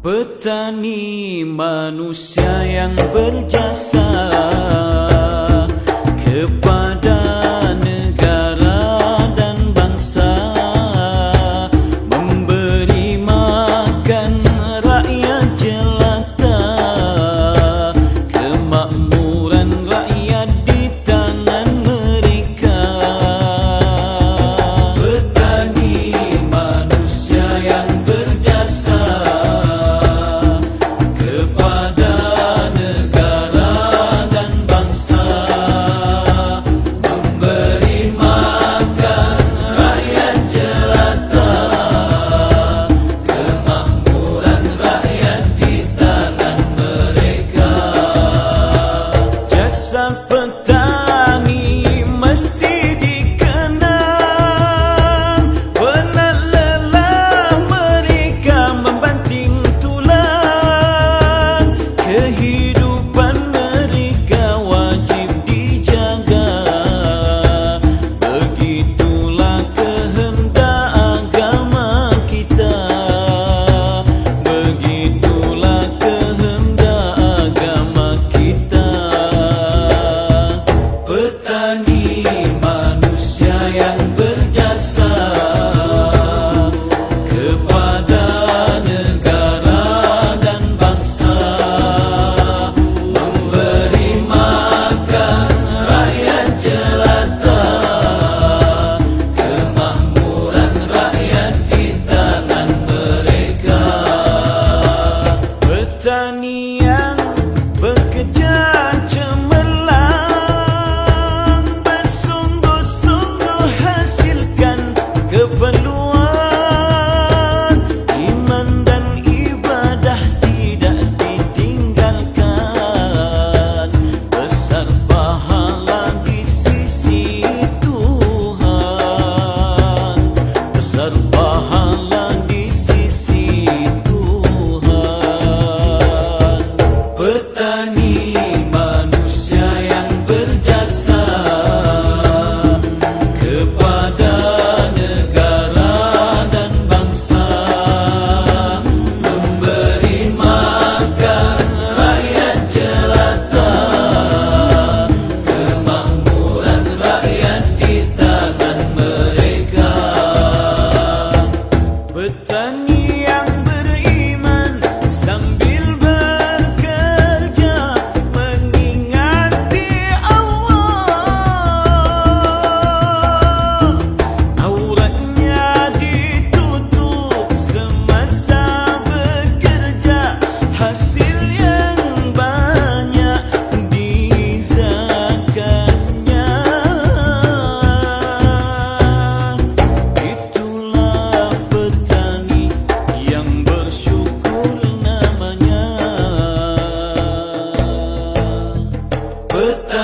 Petani manusia yang berjasa kepada negara dan bangsa, memberi makan rakyat jelata, kemakmuran rakyat di tangan mereka. Petani manusia yang berjasa kepada negara dan bangsa, memberi makan rakyat jelata, kemakmuran rakyat di tangan mereka. Jasa petani mesti dikenang, penat lelah mereka membanting tulang, kehidupan mereka wajib dijaga. Begitulah kehendak agama kita, begitulah kehendak agama kita.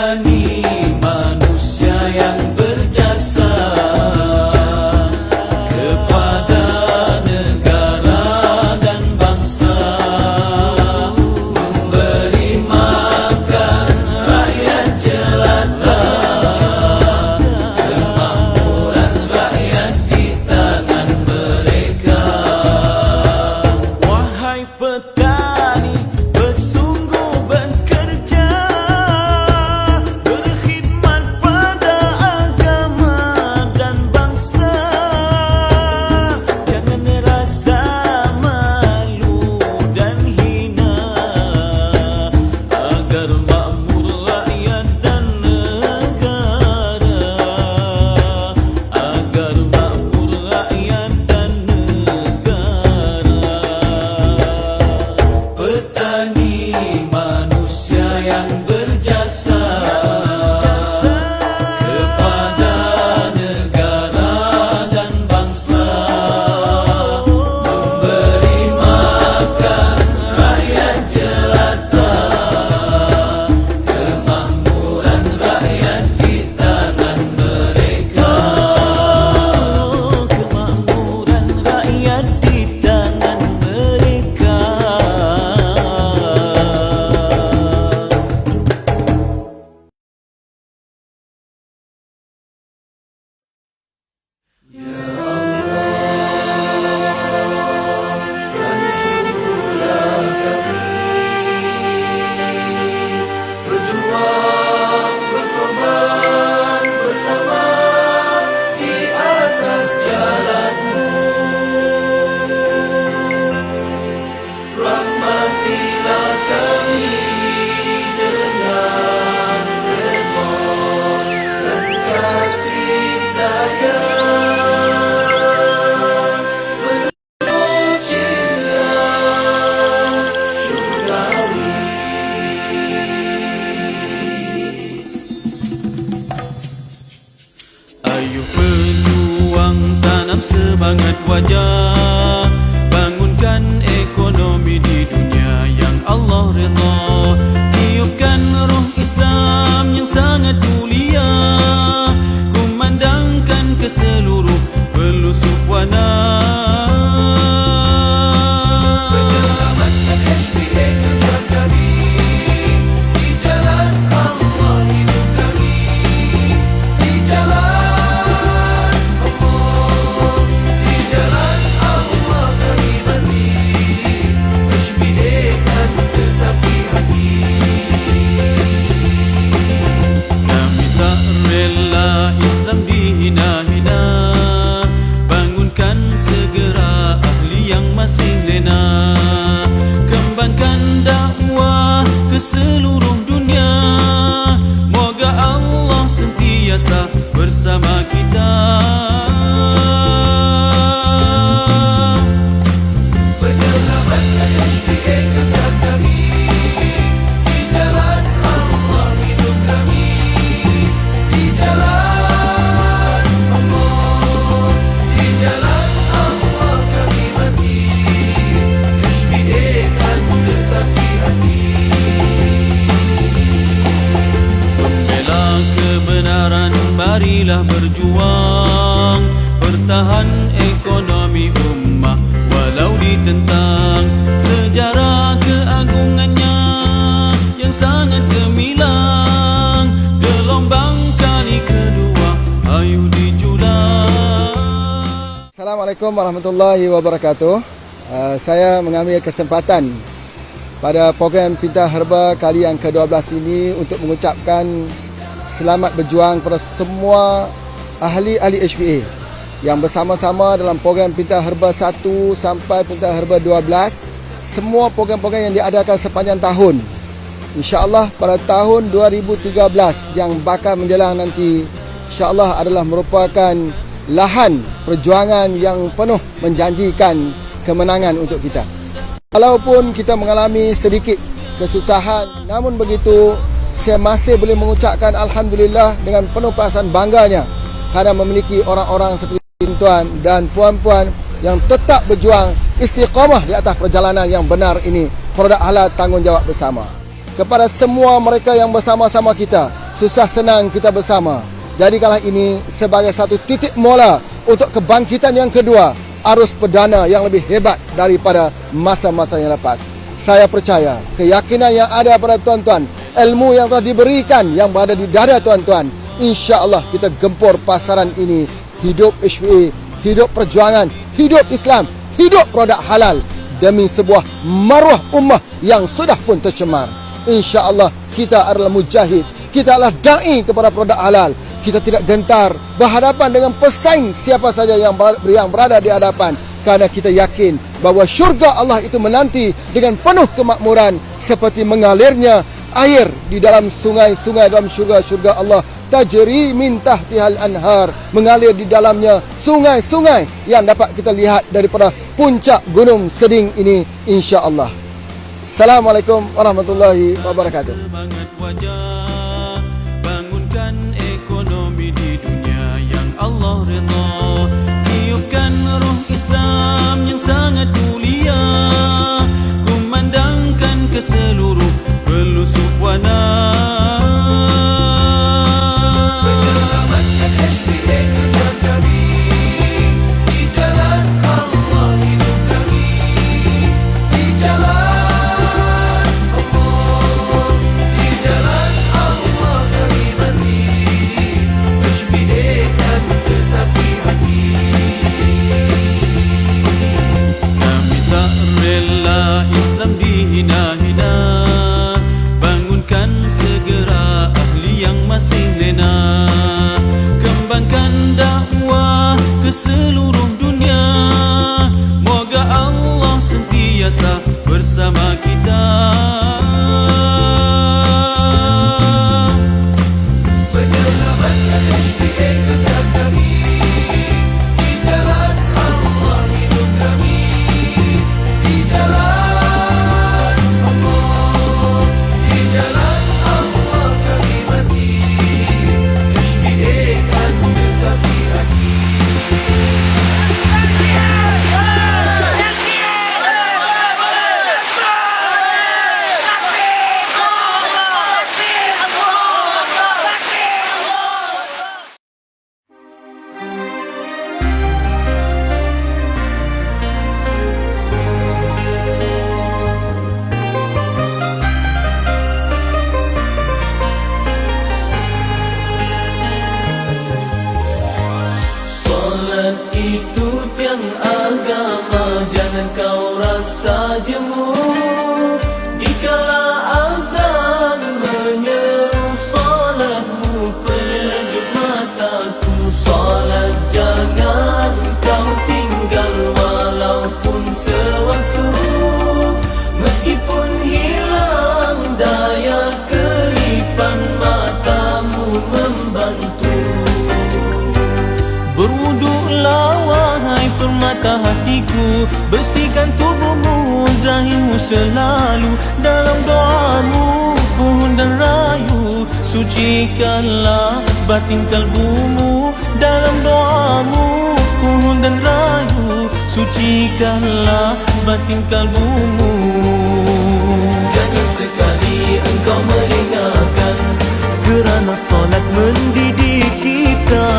petani manusia yang berjasa kepada negara dan bangsa, memberi makan rakyat jelata, kemakmuran rakyat di tangan mereka. Wahai petani, bersungguh bekerja, berkhidmat pada agama dan bangsa. Jangan rasa malu dan hina, agar makmur rakyat dan negara, agar makmur rakyat dan negara. Petani manusia yang berjasa kepada negara dan bangsa, memberi makan rakyat jelata, kemakmuran rakyat di tangan mereka, kemakmuran rakyat di tangan mereka. Berjuang, berkorban bersama di atas jalanmu. Rahmatilah kami dengan redha dan kasih sayang, menuju cinta syurgawi. Ayo pejuang, tanam semangat wajah, bangunkan ekonomi di dunia yang Allah redha, tiupkan roh Islam yang sangat mulia, kumandangkan ke seluruh pelosok wana. Menyelamatkan HPA kerja kami, di jalan Allah hidup kami, di jalan Allah, di jalan Allah kami mati, HPA kan tetapi hati. Kami tak rela Islam dihina-hina, bangunkan segera ahli yang masih lena, kembangkan dakwah ke seluruh dunia, moga Allah sentiasa bersama kita. Menyelamatkan HPA kerja kami, di jalan Allah hidup kami, di jalan Allah, di jalan Allah kami mati, HPA kan tetapi hati. Membela kebenaran, marilah berjuang, bertahan ekonomi ummah walau ditentang, sejarah keagungannya yang sangat gemilang, gelombang kali kedua ayo dijulang. Assalamualaikum warahmatullahi wabarakatuh. Saya mengambil kesempatan pada program Pintar Herba kali yang ke-12 ini untuk mengucapkan selamat berjuang kepada semua ahli-ahli HPA yang bersama-sama dalam program Pintar Herba 1 sampai Pintar Herba 12. Semua program-program yang diadakan sepanjang tahun, InsyaAllah pada tahun 2013 yang bakal menjelang nanti, InsyaAllah adalah merupakan lahan perjuangan yang penuh menjanjikan kemenangan untuk kita. Walaupun kita mengalami sedikit kesusahan, namun begitu saya masih boleh mengucapkan Alhamdulillah dengan penuh perasaan bangganya kerana memiliki orang-orang seperti tuan dan puan-puan yang tetap berjuang istiqamah di atas perjalanan yang benar ini, produk halal tanggungjawab bersama. Kepada semua mereka yang bersama-sama kita, susah senang kita bersama. Jadikanlah ini sebagai satu titik mula untuk kebangkitan yang kedua, arus perdana yang lebih hebat daripada masa-masa yang lepas. Saya percaya keyakinan yang ada pada tuan-tuan, ilmu yang telah diberikan yang berada di dada tuan-tuan, insya-Allah kita gempur pasaran ini. Hidup HPA, hidup perjuangan, hidup Islam, hidup produk halal demi sebuah maruah ummah yang sudah pun tercemar. Insya-Allah kita adalah mujahid, kita adalah dai kepada produk halal. Kita tidak gentar berhadapan dengan pesaing siapa saja yang berada di hadapan, kerana kita yakin bahawa syurga Allah itu menanti dengan penuh kemakmuran seperti mengalirnya air di dalam sungai-sungai dalam syurga-syurga Allah. Tajri min tahtihal anhar, mengalir di dalamnya sungai-sungai yang dapat kita lihat daripada puncak Gunung Seding ini, insya-Allah. Assalamualaikum warahmatullahi wabarakatuh. Semangat wajah, bangunkan ekonomi di dunia yang Allah redha. Tiupkan ruh Islam yang sangat mulia, kumandangkan ke seluruh pelosok wana. Islam dihina-hina, bangunkan segera ahli yang masih lena. Kembangkan dakwah ke seluruh dunia, moga Allah sentiasa bersama kita. Itu tiang agama, jangan kau rasa jemu. Dikala azan menyeru, solatmu penyejuk mataku. Solat jangan kau tinggal walaupun sewaktu, meskipun hilang daya kelipan matamu membantu. Berwuduklah wahai permata hatiku, bersihkan tubuhmu, zahirmu selalu dalam doamu. Pohon dan rayu, sucikanlah batin kalbumu dalam doamu. Pohon dan rayu, sucikanlah batin kalbumu. Jangan sekali engkau melengahkan, kerana solat mendidik kita.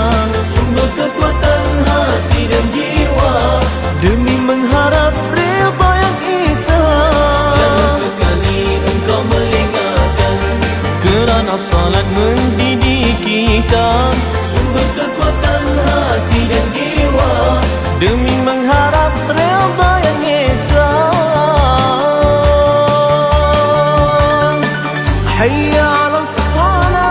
Sumber kekuatan hati dan jiwa, demi mengharap redha yang esa. Jangan sekali engkau melengahkan, kerana salat mendidik kita. Sumber kekuatan hati dan jiwa, demi mengharap redha yang esa. Hayya 'alas salat.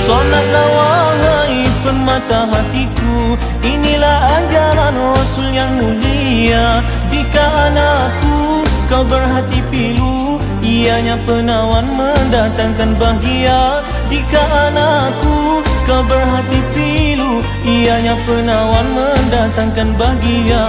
Solatlah wahai permata hatiku, inilah ajaran Rasul yang mulia. Jika anakku kau berhati pilu, ianya penawan mendatangkan bahagia. Jika anakku kau berhati pilu, ianya penawan mendatangkan bahagia.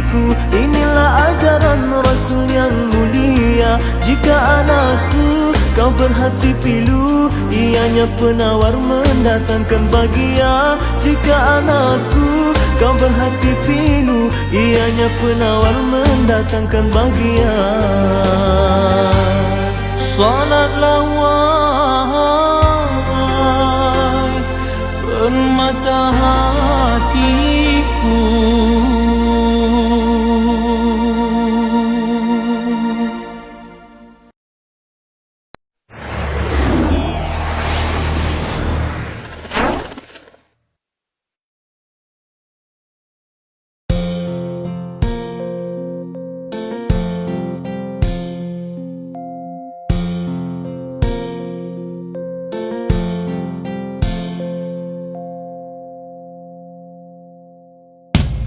hatiku. Inilah ajaran Rasul yang mulia. Jika anakku kau berhati pilu, ianya penawar mendatangkan bahagia. Jika anakku kau berhati pilu, ianya penawar mendatangkan bahagia. Salatlah wahai permata hatiku.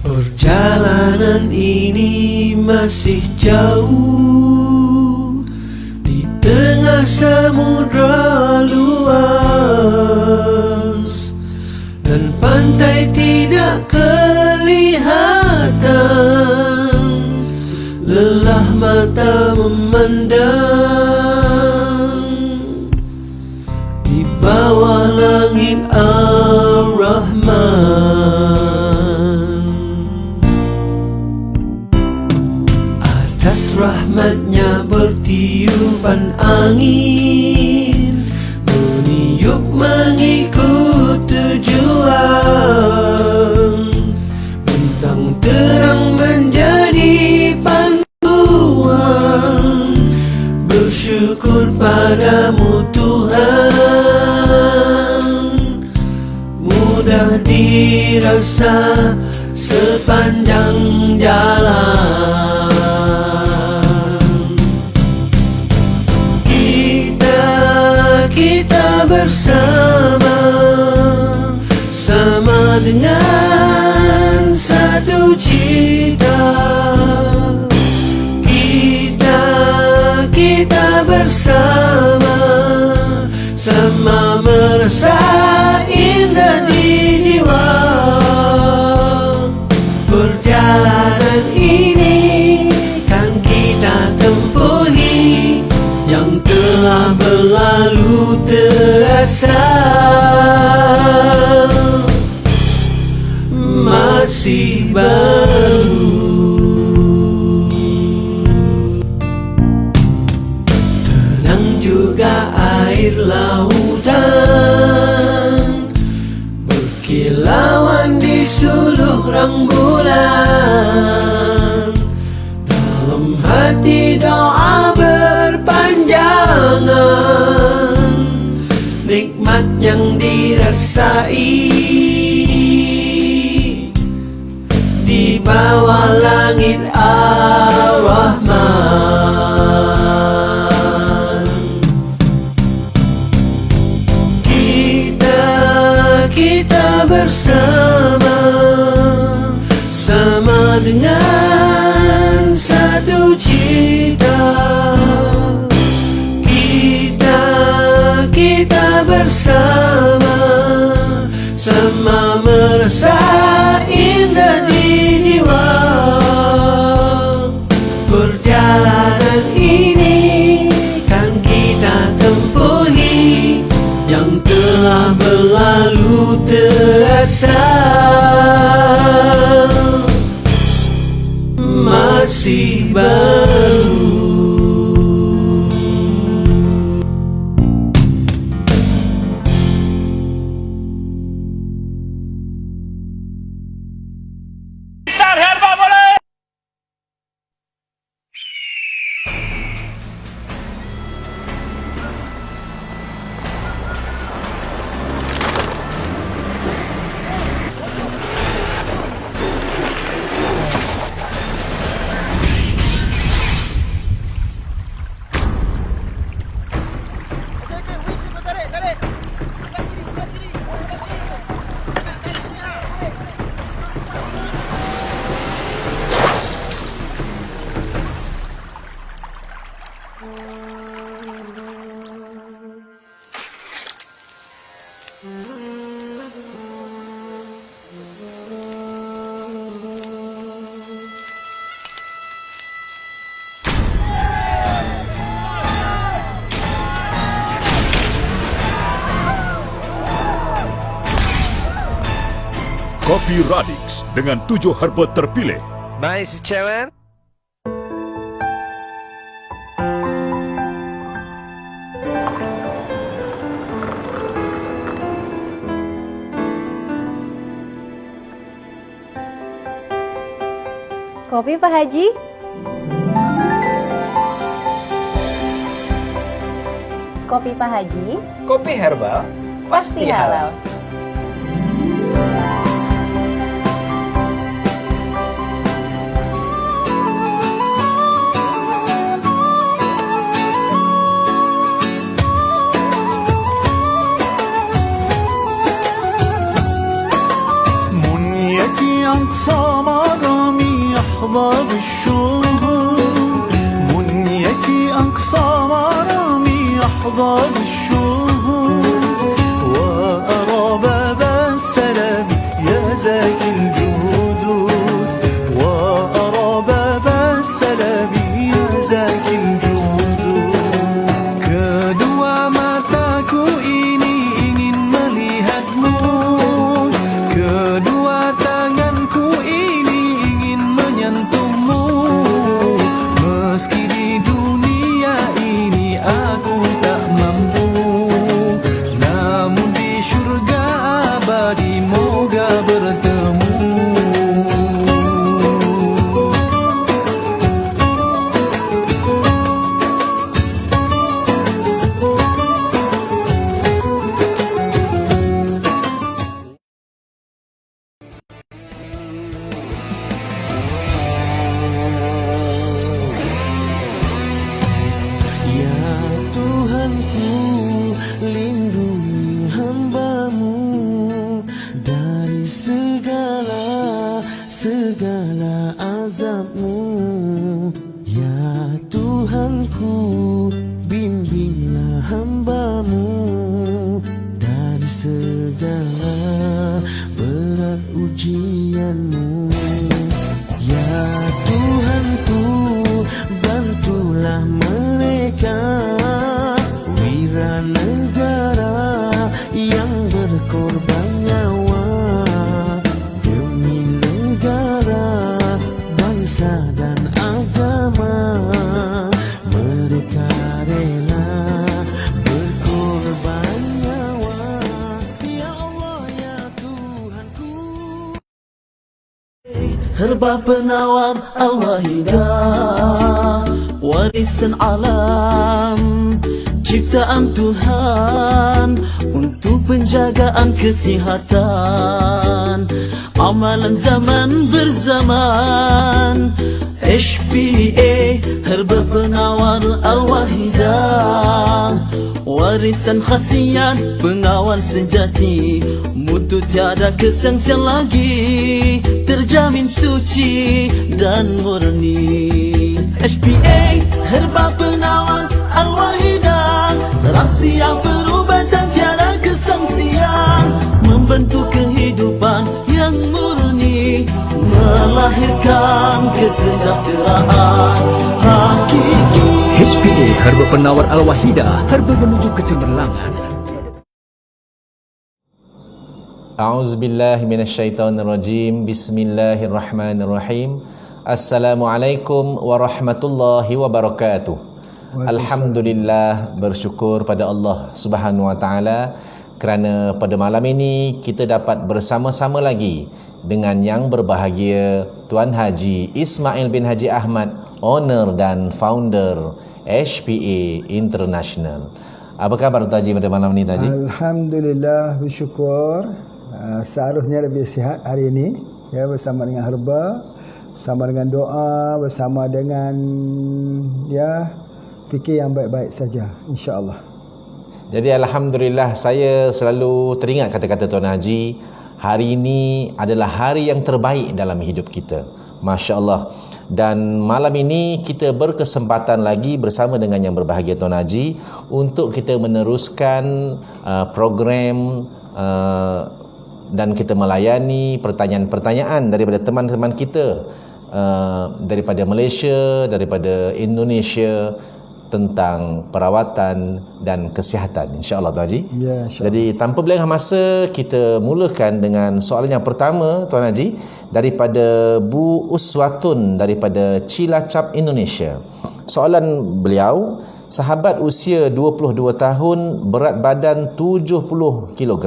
Perjalanan ini masih jauh di tengah samudra luas, dan pantai tidak kelihatan. Lelah mata memandang di bawah langit Ar-Rahman. Atas rahmatnya bertiupan angin, meniup mengikut tujuan. Bintang terang menjadi panduan, bersyukur padamu Tuhan. Mudah dirasa sepanjang jalan. Kita bersama, sama dengan satu cita. Kita bersama, sama merasa indah di jiwa. Perjalanan ini kan kita tempuhi, yang telah berlalu terasa masih baru. Tenang juga air lautan, berkilauan di suluh rembulan. Dalam hati doa berpanjangan, nikmat yang dirasai di bawah langit Ar-Rahman. Kita bersama, sama dengan satu cita. Kita bersama, sama merasa indah di jiwa. Perjalanan ini kan kita tempuhi, yang telah berlalu terasa masih baru. Kopi Radix dengan 7 herba terpilih. Mr. Chairman. Kopi Pak Haji? Kopi Pak Haji? Kopi herbal pasti halal. منيتي أقصى مرامي أحظى بالشهور منيتي أقصى مرامي أحظى بالشهور وأرى باب السلام يا زاكي الجهود وأرى باب السلام يا زاكي الجهود kedua mataku ini ingin melihatmu kedua tanganku ini ingin menyentuhmu meski di dunia ini aku tak mampu namun di syurga abadi moga bertemu Ya Tuhanku, lindungi hamba-Mu dari segala azab-Mu. Ya Tuhanku, bimbinglah hamba-Mu dari segala berat ujian-Mu. Ya Tuhanku, bantulah mereka wira negara yang berkorban nyawa demi negara, bangsa dan agama. Mereka rela berkorban nyawa. Ya Allah, ya Tuhanku. Herba penawar Al-Wahidah, warisan alam, ciptaan Tuhan untuk penjagaan kesihatan, amalan zaman berzaman. HPA, herba penawar Al-Wahidah, warisan khasiat pengawal sejati, mutu tiada kesengsian lagi, terjamin suci dan murni. HPA, herba penawar Al-Wahidah, rahsia perubatan tiada kesangsian, membentuk kehidupan yang murni, melahirkan kesejahteraan hakiki. HPA Herba Penawar Al-Wahidah, herba menuju kecemerlangan. A'udzubillahi minasyaitonirrajim. Bismillahirrahmanirrahim. Assalamualaikum warahmatullahi wabarakatuh. Alhamdulillah, bersyukur pada Allah Subhanahu wa taala kerana pada malam ini kita dapat bersama-sama lagi dengan yang berbahagia Tuan Haji Ismail bin Haji Ahmad, owner dan founder HPA International. Apa khabar Tuan Haji pada malam ini, Tuan Haji? Alhamdulillah, bersyukur. Seharusnya lebih sihat hari ini, ya, bersama dengan herba, bersama dengan doa, bersama dengan ya fikir yang baik-baik saja, insya-Allah. Jadi alhamdulillah, saya selalu teringat kata-kata Tuan Haji, hari ini adalah hari yang terbaik dalam hidup kita. Masya-Allah. Dan malam ini kita berkesempatan lagi bersama dengan yang berbahagia Tuan Haji untuk kita meneruskan program dan kita melayani pertanyaan-pertanyaan daripada teman-teman kita daripada Malaysia, daripada Indonesia, tentang perawatan dan kesihatan, insya-Allah Tuan Haji. Ya, insya-Allah. Jadi tanpa berlengah masa, kita mulakan dengan soalan yang pertama Tuan Haji daripada Bu Uswatun daripada Cilacap, Indonesia. Soalan beliau, sahabat usia 22 tahun, berat badan 70 kg,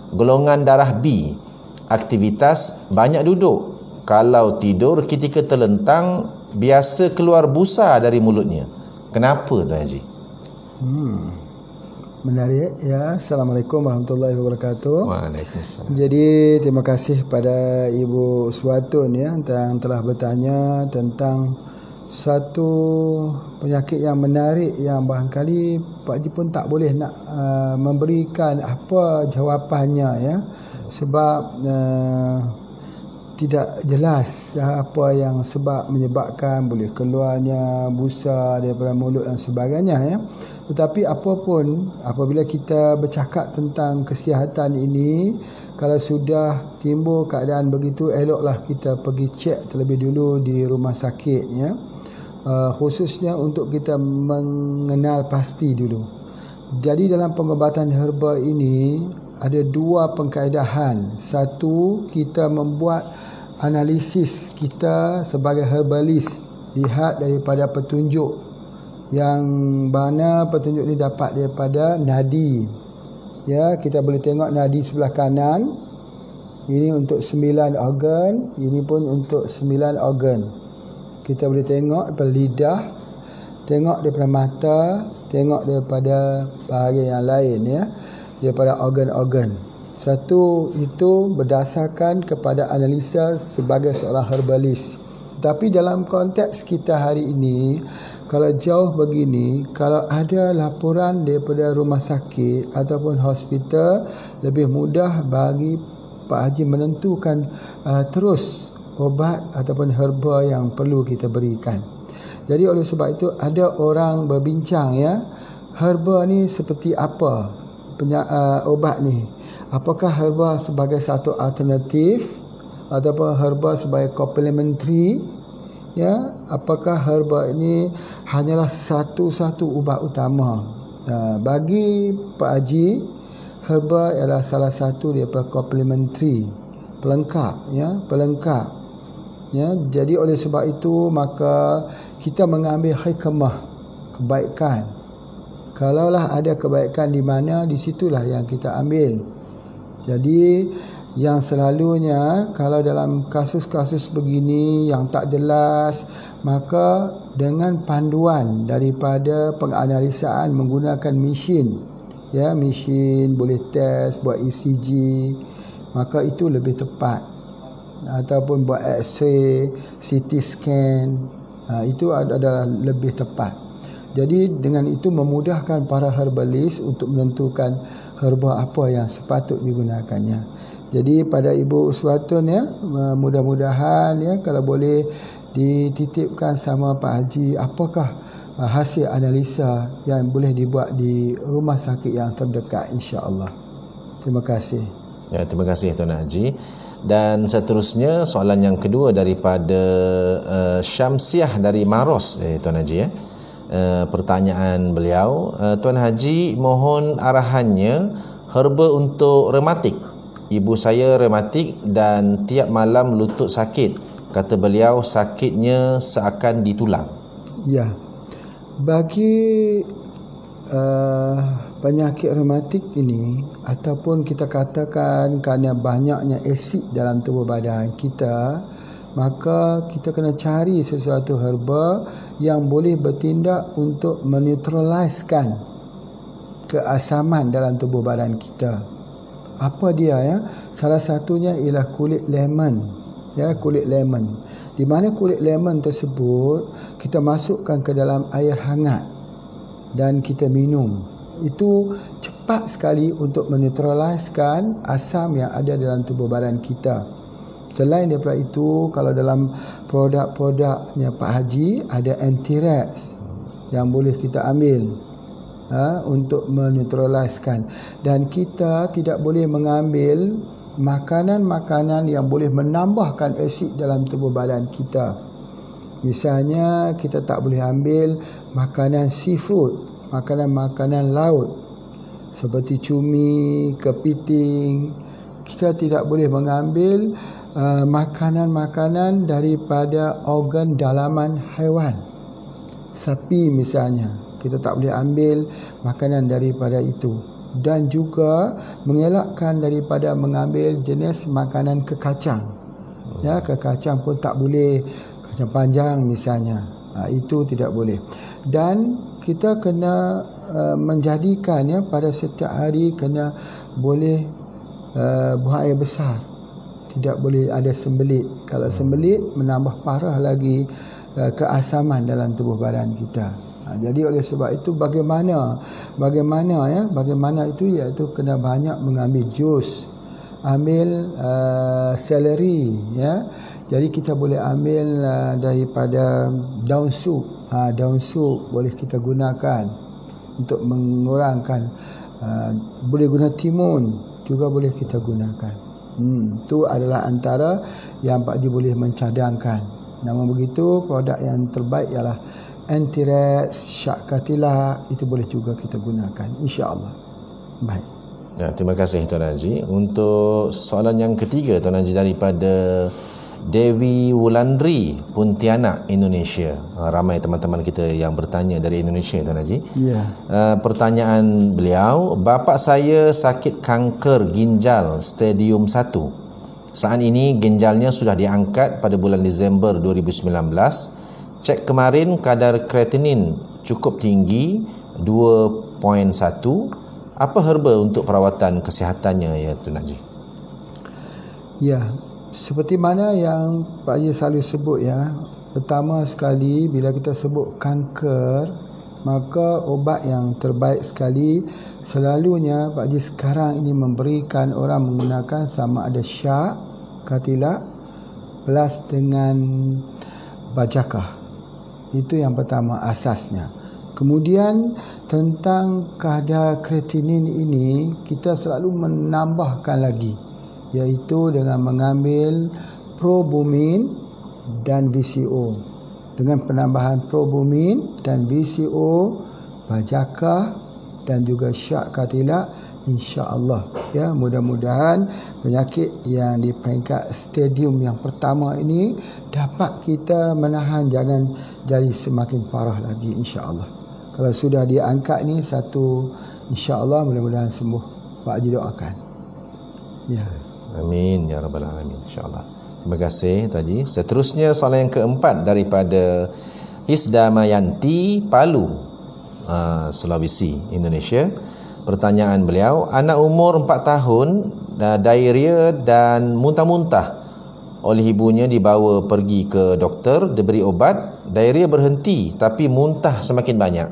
golongan darah B, aktivitas banyak duduk. Kalau tidur ketika terlentang, biasa keluar busa dari mulutnya. Kenapa Tuan Haji? Menarik ya. Assalamualaikum warahmatullahi wabarakatuh. Waalaikumsalam. Jadi terima kasih pada Ibu Suwatun ya yang telah bertanya tentang satu penyakit yang menarik yang barangkali Pak Haji pun tak boleh nak memberikan apa jawapannya ya, sebab tidak jelas apa yang menyebabkan boleh keluarnya busa daripada mulut dan sebagainya ya. Tetapi apapun, apabila kita bercakap tentang kesihatan ini, kalau sudah timbul keadaan begitu, eloklah kita pergi cek terlebih dulu di rumah sakit ya. Khususnya untuk kita mengenal pasti dulu. Jadi dalam pengobatan herba ini ada dua pengkaedahan. Satu, kita membuat analisis kita sebagai herbalist, lihat daripada petunjuk yang mana petunjuk ni dapat daripada nadi ya. Kita boleh tengok nadi sebelah kanan, ini untuk 9 organ, ini pun untuk 9 organ. Kita boleh tengok daripada lidah, tengok daripada mata, tengok daripada bahagian yang lain ya, daripada organ-organ. Satu itu berdasarkan kepada analisa sebagai seorang herbalist. Tapi dalam konteks kita hari ini, kalau jauh begini, kalau ada laporan daripada rumah sakit ataupun hospital, lebih mudah bagi Pak Haji menentukan terus obat ataupun herba yang perlu kita berikan. Jadi oleh sebab itu ada orang berbincang ya, herba ni seperti apa obat ni? Apakah herba sebagai satu alternatif ataupun herba sebagai complementary ya? Apakah herba ini hanyalah satu-satu ubat utama? Bagi Pak Haji, herba adalah salah satu daripada complementary, pelengkap ya, pelengkap ya. Jadi oleh sebab itu maka kita mengambil hikmah, kebaikan. Kalaulah ada kebaikan di mana, di situlah yang kita ambil. Jadi yang selalunya kalau dalam kasus-kasus begini yang tak jelas, maka dengan panduan daripada penganalisaan menggunakan mesin ya, mesin boleh test buat ECG, maka itu lebih tepat, ataupun buat X-ray, CT scan, itu adalah lebih tepat. Jadi dengan itu memudahkan para herbalist untuk menentukan herba apa yang sepatut digunakannya. Jadi pada Ibu Uswatun ya, mudah-mudahan ya kalau boleh dititipkan sama Pak Haji apakah hasil analisa yang boleh dibuat di rumah sakit yang terdekat, insya-Allah. Terima kasih. Ya, terima kasih Tuan Haji. Dan seterusnya soalan yang kedua daripada Syamsiah dari Maros, Tuan Haji ya. Pertanyaan beliau, Tuan Haji mohon arahannya herba untuk rematik. Ibu saya rematik dan tiap malam lutut sakit. Kata beliau sakitnya seakan ditulang. Ya. Bagi penyakit rematik ini, ataupun kita katakan kerana banyaknya asid dalam tubuh badan kita, maka kita kena cari sesuatu herba yang boleh bertindak untuk menetraliskan keasaman dalam tubuh badan kita. Apa dia ya? Salah satunya ialah kulit lemon ya, kulit lemon. Di mana kulit lemon tersebut kita masukkan ke dalam air hangat dan kita minum. Itu cepat sekali untuk menetraliskan asam yang ada dalam tubuh badan kita. Selain daripada itu, kalau dalam produk-produknya Pak Haji ada anti-rax yang boleh kita ambil untuk menetraliskan. Dan kita tidak boleh mengambil makanan-makanan yang boleh menambahkan asid dalam tubuh badan kita. Misalnya kita tak boleh ambil makanan seafood, makanan-makanan laut seperti cumi, kepiting. Kita tidak boleh mengambil makanan-makanan daripada organ dalaman haiwan. Sapi misalnya, kita tak boleh ambil makanan daripada itu. Dan juga mengelakkan daripada mengambil jenis makanan kekacang. Ya, kekacang pun tak boleh, kacang panjang misalnya. Itu tidak boleh. Dan kita kena menjadikan ya pada setiap hari kena boleh buang air besar. Tidak boleh ada sembelit. Kalau sembelit menambah parah lagi keasaman dalam tubuh badan kita. Jadi oleh sebab itu bagaimana itu, iaitu kena banyak mengambil jus, ambil seleri ya. Jadi kita boleh ambil daripada daun sup. Daun sup boleh kita gunakan untuk mengurangkan, boleh guna timun juga boleh kita gunakan. Itu adalah antara yang Pak Haji boleh mencadangkan. Namun begitu, produk yang terbaik ialah Antirex, Syak Katila, itu boleh juga kita gunakan, insya-Allah. Baik. Ya, terima kasih Tuan Haji. Untuk soalan yang ketiga Tuan Haji daripada Dewi Wulandri, Pontianak, Indonesia. Ramai teman-teman kita yang bertanya dari Indonesia Tuan Haji. Ya. Pertanyaan beliau, bapa saya sakit kanker ginjal stadium 1. Saat ini ginjalnya sudah diangkat pada bulan Disember 2019. Cek kemarin kadar kreatinin cukup tinggi 2.1. Apa herba untuk perawatan kesihatannya ya Tuan Haji? Ya, seperti mana yang Pak Haji selalu sebut ya. Pertama sekali, bila kita sebut kanker, maka obat yang terbaik sekali selalunya Pak Haji sekarang ini memberikan orang menggunakan sama ada Syak Katila plus dengan Bajakah. Itu yang pertama asasnya. Kemudian tentang kadar kreatinin ini kita selalu menambahkan lagi, iaitu dengan mengambil probumin dan VCO. Dengan penambahan probumin dan VCO, Bajakah dan juga Syak Katila, insya-Allah ya, mudah-mudahan penyakit yang di peringkat stadium yang pertama ini dapat kita menahan, jangan jadi semakin parah lagi, insya-Allah. Kalau sudah diangkat ni satu, insya-Allah mudah-mudahan sembuh. Pak Haji doakan. Ya. Amin ya rabbal alamin, insya-Allah. Terima kasih Tuan Haji. Seterusnya soalan yang keempat daripada Isda Mayanti, Palu, Sulawesi, Indonesia. Pertanyaan beliau, anak umur 4 tahun diarrhea dan muntah-muntah. Oleh ibunya dibawa pergi ke doktor, diberi obat, diarrhea berhenti tapi muntah semakin banyak.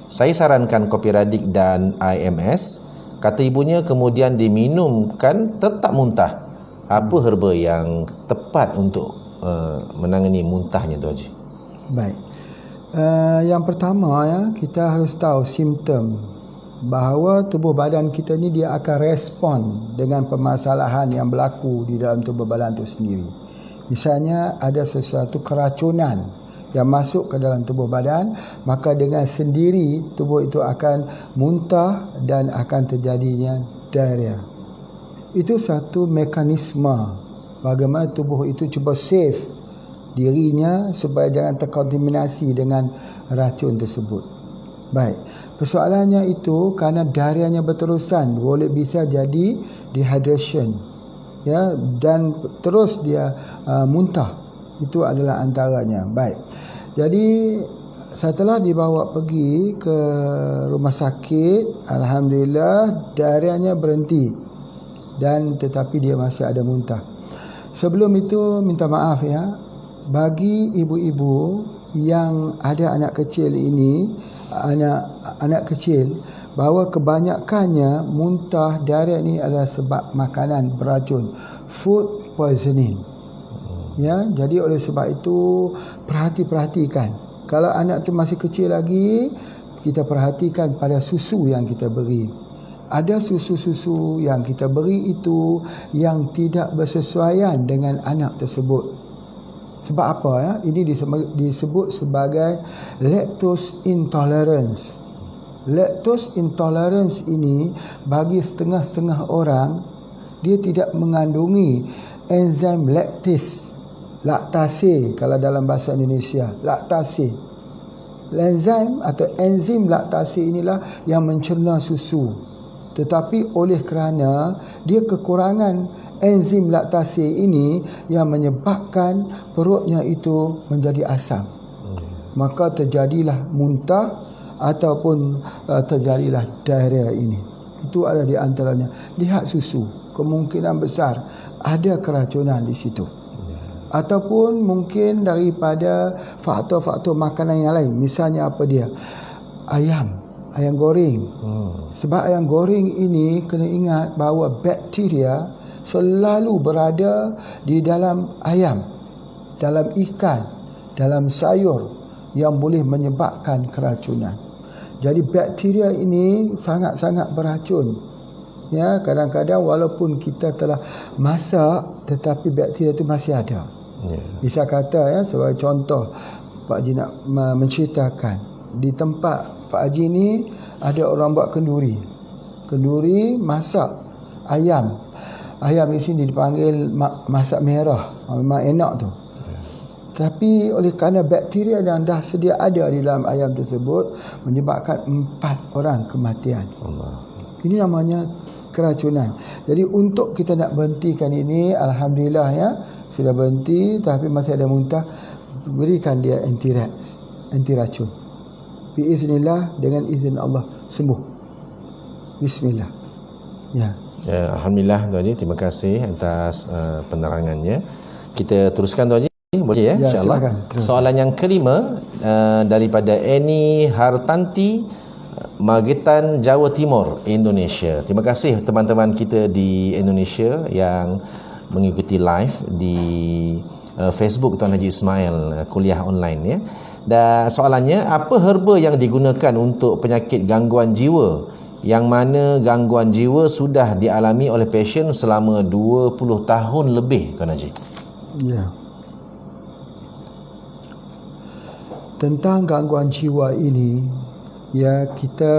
Saya sarankan kopi radik dan IMS. Kata ibunya kemudian diminumkan tetap muntah. Apa herba yang tepat untuk menangani muntahnya Tuan Haji? Baik. Yang pertama ya, kita harus tahu simptom bahawa tubuh badan kita ni dia akan respon dengan permasalahan yang berlaku di dalam tubuh badan itu sendiri. Misalnya ada sesuatu keracunan yang masuk ke dalam tubuh badan, maka dengan sendiri tubuh itu akan muntah dan akan terjadinya diarrhea. Itu satu mekanisme bagaimana tubuh itu cuba save dirinya supaya jangan terkontaminasi dengan racun tersebut. Baik. Persoalannya itu kerana diarrheanya berterusan, boleh bisa jadi dehydration ya, dan terus dia muntah. Itu adalah antaranya. Baik. Jadi setelah dibawa pergi ke rumah sakit, alhamdulillah diarrheanya berhenti, dan tetapi dia masih ada muntah. Sebelum itu minta maaf ya, bagi ibu-ibu yang ada anak kecil ini, anak kecil, bahawa kebanyakannya muntah diarrhea ni adalah sebab makanan beracun, food poisoning. Ya, jadi oleh sebab itu perhatikan. Kalau anak tu masih kecil lagi, kita perhatikan pada susu yang kita beri. Ada susu-susu yang kita beri itu yang tidak bersesuaian dengan anak tersebut. Sebab apa ya? Ini disebut sebagai lactose intolerance. Lactose intolerance ini bagi setengah-setengah orang dia tidak mengandungi enzim laktase kalau dalam bahasa Indonesia, laktase. Enzim atau enzim laktase inilah yang mencerna susu. Tetapi oleh kerana dia kekurangan enzim laktase ini yang menyebabkan perutnya itu menjadi asam, maka terjadilah muntah ataupun terjadilah diarrhea ini. Itu ada di antaranya. Lihat susu, kemungkinan besar ada keracunan di situ. Ataupun mungkin daripada faktor-faktor makanan yang lain. Misalnya apa dia? Ayam goreng. Sebab ayam goreng ini kena ingat bahawa bakteria selalu berada di dalam ayam, dalam ikan, dalam sayur yang boleh menyebabkan keracunan. Jadi bakteria ini sangat-sangat beracun. Ya, kadang-kadang walaupun kita telah masak tetapi bakteria itu masih ada. Bisa kata ya, sebagai contoh Pak Haji nak menceritakan di tempat Pak Haji ni ada orang buat kenduri masak ayam di sini dipanggil masak merah, memang enak tu. Tapi oleh kerana bakteria yang dah sedia ada di dalam ayam tersebut menyebabkan 4 orang kematian. Ini namanya keracunan. Jadi untuk kita nak berhentikan ini, alhamdulillah ya, sudah berhenti, tapi masih ada muntah, berikan dia anti racun. Biiznillah, dengan izin Allah sembuh. Bismillah. Ya. Alhamdulillah Tuan Haji, terima kasih atas penerangannya. Kita teruskan Tuan Haji, boleh ya, insya-Allah. Soalan yang kelima daripada Annie Hartanti, Magetan, Jawa Timur, Indonesia. Terima kasih teman-teman kita di Indonesia yang mengikuti live di Facebook Tuan Haji Ismail kuliah online ya. Dan soalannya, apa herba yang digunakan untuk penyakit gangguan jiwa yang mana gangguan jiwa sudah dialami oleh pasien selama 20 tahun lebih, Tuan Haji? Ya. Tentang gangguan jiwa ini, ya, kita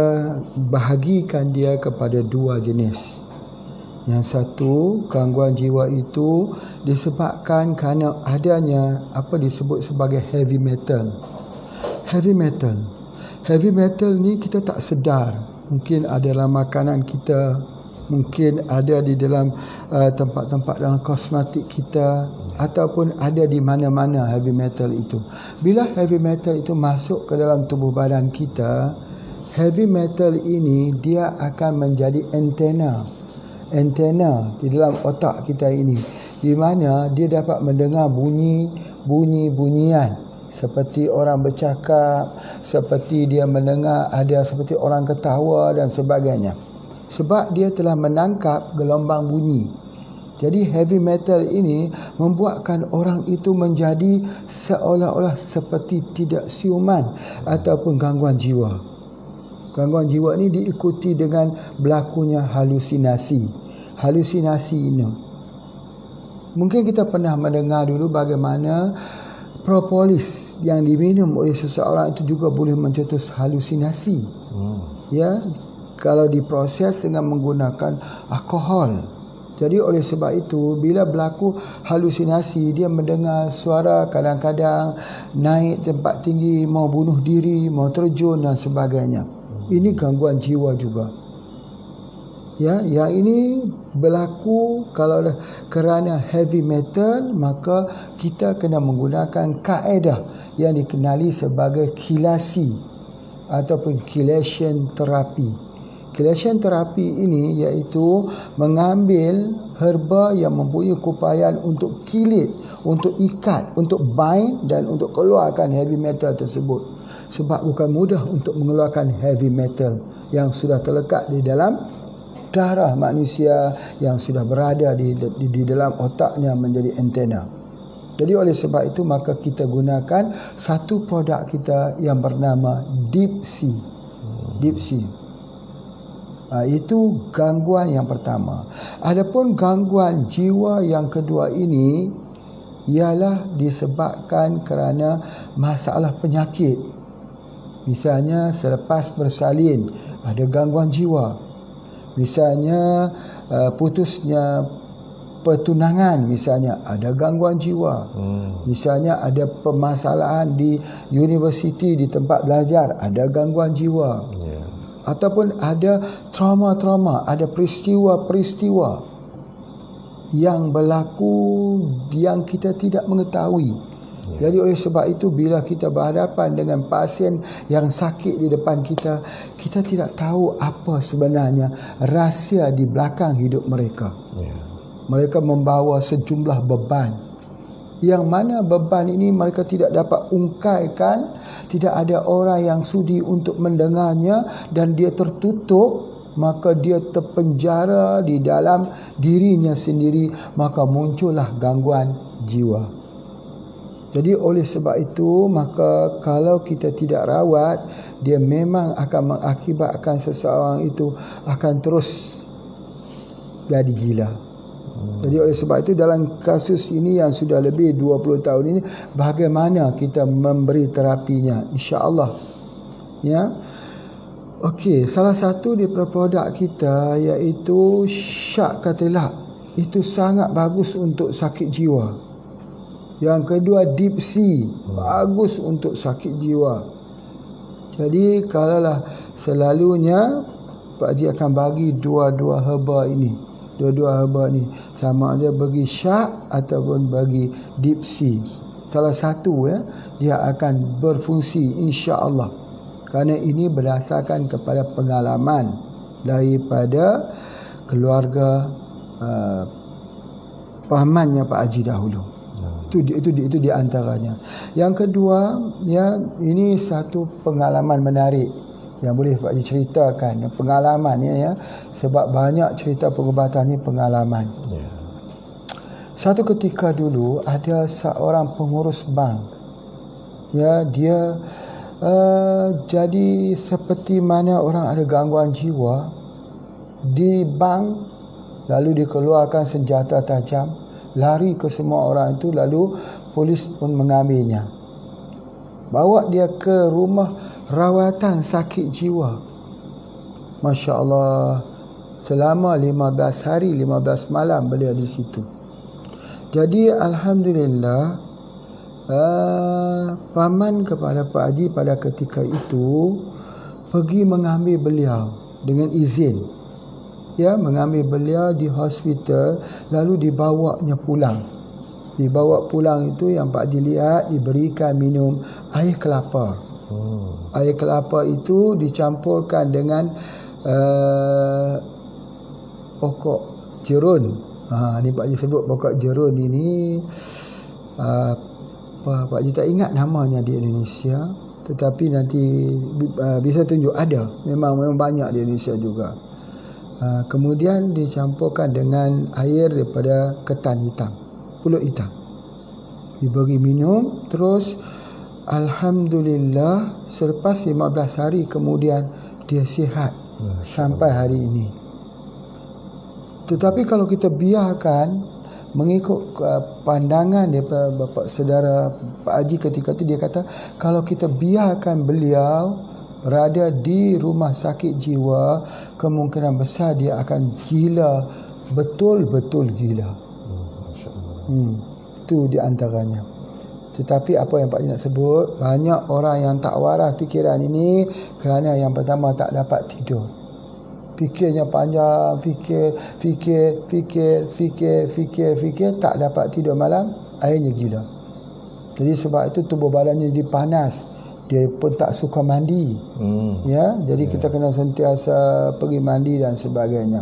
bahagikan dia kepada 2 jenis. Yang satu, gangguan jiwa itu disebabkan kerana adanya apa disebut sebagai heavy metal. Heavy metal ni kita tak sedar. Mungkin ada dalam makanan kita, mungkin ada di dalam tempat-tempat dalam kosmetik kita, ataupun ada di mana-mana heavy metal itu. Bila heavy metal itu masuk ke dalam tubuh badan kita, heavy metal ini dia akan menjadi antena di dalam otak kita ini, di mana dia dapat mendengar bunyi-bunyian seperti orang bercakap, seperti dia mendengar ada seperti orang ketawa dan sebagainya. Sebab dia telah menangkap gelombang bunyi. Jadi heavy metal ini membuatkan orang itu menjadi seolah-olah seperti tidak siuman ataupun gangguan jiwa. Gangguan jiwa ini diikuti dengan berlakunya halusinasi ini. Mungkin kita pernah mendengar dulu bagaimana propolis yang diminum oleh seseorang itu juga boleh mencetus halusinasi. Ya, kalau diproses dengan menggunakan alkohol. Jadi oleh sebab itu, bila berlaku halusinasi, dia mendengar suara kadang-kadang naik tempat tinggi, mau bunuh diri, mau terjun dan sebagainya. Ini gangguan jiwa juga. Ya, yang ini berlaku kalau kerana heavy metal, maka kita kena menggunakan kaedah yang dikenali sebagai kilasi ataupun chelation terapi. Chelation terapi ini iaitu mengambil herba yang mempunyai keupayaan untuk kilit, untuk ikat, untuk bind dan untuk keluarkan heavy metal tersebut. Sebab bukan mudah untuk mengeluarkan heavy metal yang sudah terlekat di dalam darah manusia, yang sudah berada di dalam otaknya menjadi antena. Jadi oleh sebab itu, maka kita gunakan satu produk kita yang bernama Deep Sea. Itu gangguan yang pertama. Adapun gangguan jiwa yang kedua ini, ialah disebabkan kerana masalah penyakit. Misalnya selepas bersalin ada gangguan jiwa. Misalnya putusnya pertunangan, misalnya ada gangguan jiwa. Misalnya ada permasalahan di universiti, di tempat belajar, ada gangguan jiwa. Ataupun ada trauma-trauma, ada peristiwa-peristiwa yang berlaku yang kita tidak mengetahui. Jadi oleh sebab itu bila kita berhadapan dengan pasien yang sakit di depan kita, kita tidak tahu apa sebenarnya rahsia di belakang hidup mereka. Mereka membawa sejumlah beban, yang mana beban ini mereka tidak dapat ungkaikan. Tidak ada orang yang sudi untuk mendengarnya, dan dia tertutup, maka dia terpenjara di dalam dirinya sendiri, maka muncullah gangguan jiwa. Jadi oleh sebab itu, maka kalau kita tidak rawat, dia memang akan mengakibatkan seseorang itu akan terus jadi gila. Jadi oleh sebab itu dalam kasus ini yang sudah lebih 20 tahun ini, bagaimana kita memberi terapinya, insya-Allah. Ya. Okey, salah satu di produk kita iaitu Syak Katelak. Itu sangat bagus untuk sakit jiwa. Yang kedua Deep Sea, bagus untuk sakit jiwa. Jadi kalaulah selalunya Pak Haji akan bagi dua-dua herba ini. Dua-dua herba ni sama ada bagi Syak ataupun bagi Deep Sea. Salah satu dia akan berfungsi, insya-Allah. Kerana ini berdasarkan kepada pengalaman daripada keluarga pamannya Pak Haji dahulu. Itu di antaranya. Yang kedua, ini satu pengalaman menarik yang boleh Pak Haji ceritakan. Pengalaman sebab banyak cerita pengubatan ni pengalaman. Satu ketika dulu ada seorang pengurus bank. Dia jadi seperti mana orang ada gangguan jiwa di bank, lalu dikeluarkan senjata tajam, lari ke semua orang itu, lalu polis pun mengambilnya, bawa dia ke rumah rawatan sakit jiwa. Masya Allah, selama 15 hari 15 malam beliau di situ. Jadi alhamdulillah, paman kepada Pak Haji pada ketika itu pergi mengambil beliau dengan izin, mengambil beliau di hospital, lalu dibawanya pulang. Dibawa pulang itu yang Pak Haji lihat, diberikan minum air kelapa. Air kelapa itu dicampurkan dengan pokok jerun. Ni Pak Haji sebut pokok jerun ini. Pak Haji tak ingat namanya di Indonesia, tetapi nanti bisa tunjuk, ada. Memang banyak di Indonesia juga. Kemudian dicampurkan dengan air daripada ketan hitam, pulut hitam. Diberi minum, terus alhamdulillah selepas 15 hari kemudian dia sihat sampai hari ini. Tetapi kalau kita biarkan, mengikut pandangan daripada bapa saudara Pak Haji ketika itu, dia kata kalau kita biarkan beliau berada di rumah sakit jiwa, kemungkinan besar dia akan gila, betul-betul gila. Itu di antaranya. Tetapi apa yang Pak Haji nak sebut, banyak orang yang tak waras fikiran ini kerana yang pertama tak dapat tidur. Fikirnya panjang, fikir, tak dapat tidur malam, akhirnya gila. Jadi sebab itu tubuh badannya jadi panas, dia pun tak suka mandi. Jadi kita kena sentiasa pergi mandi dan sebagainya.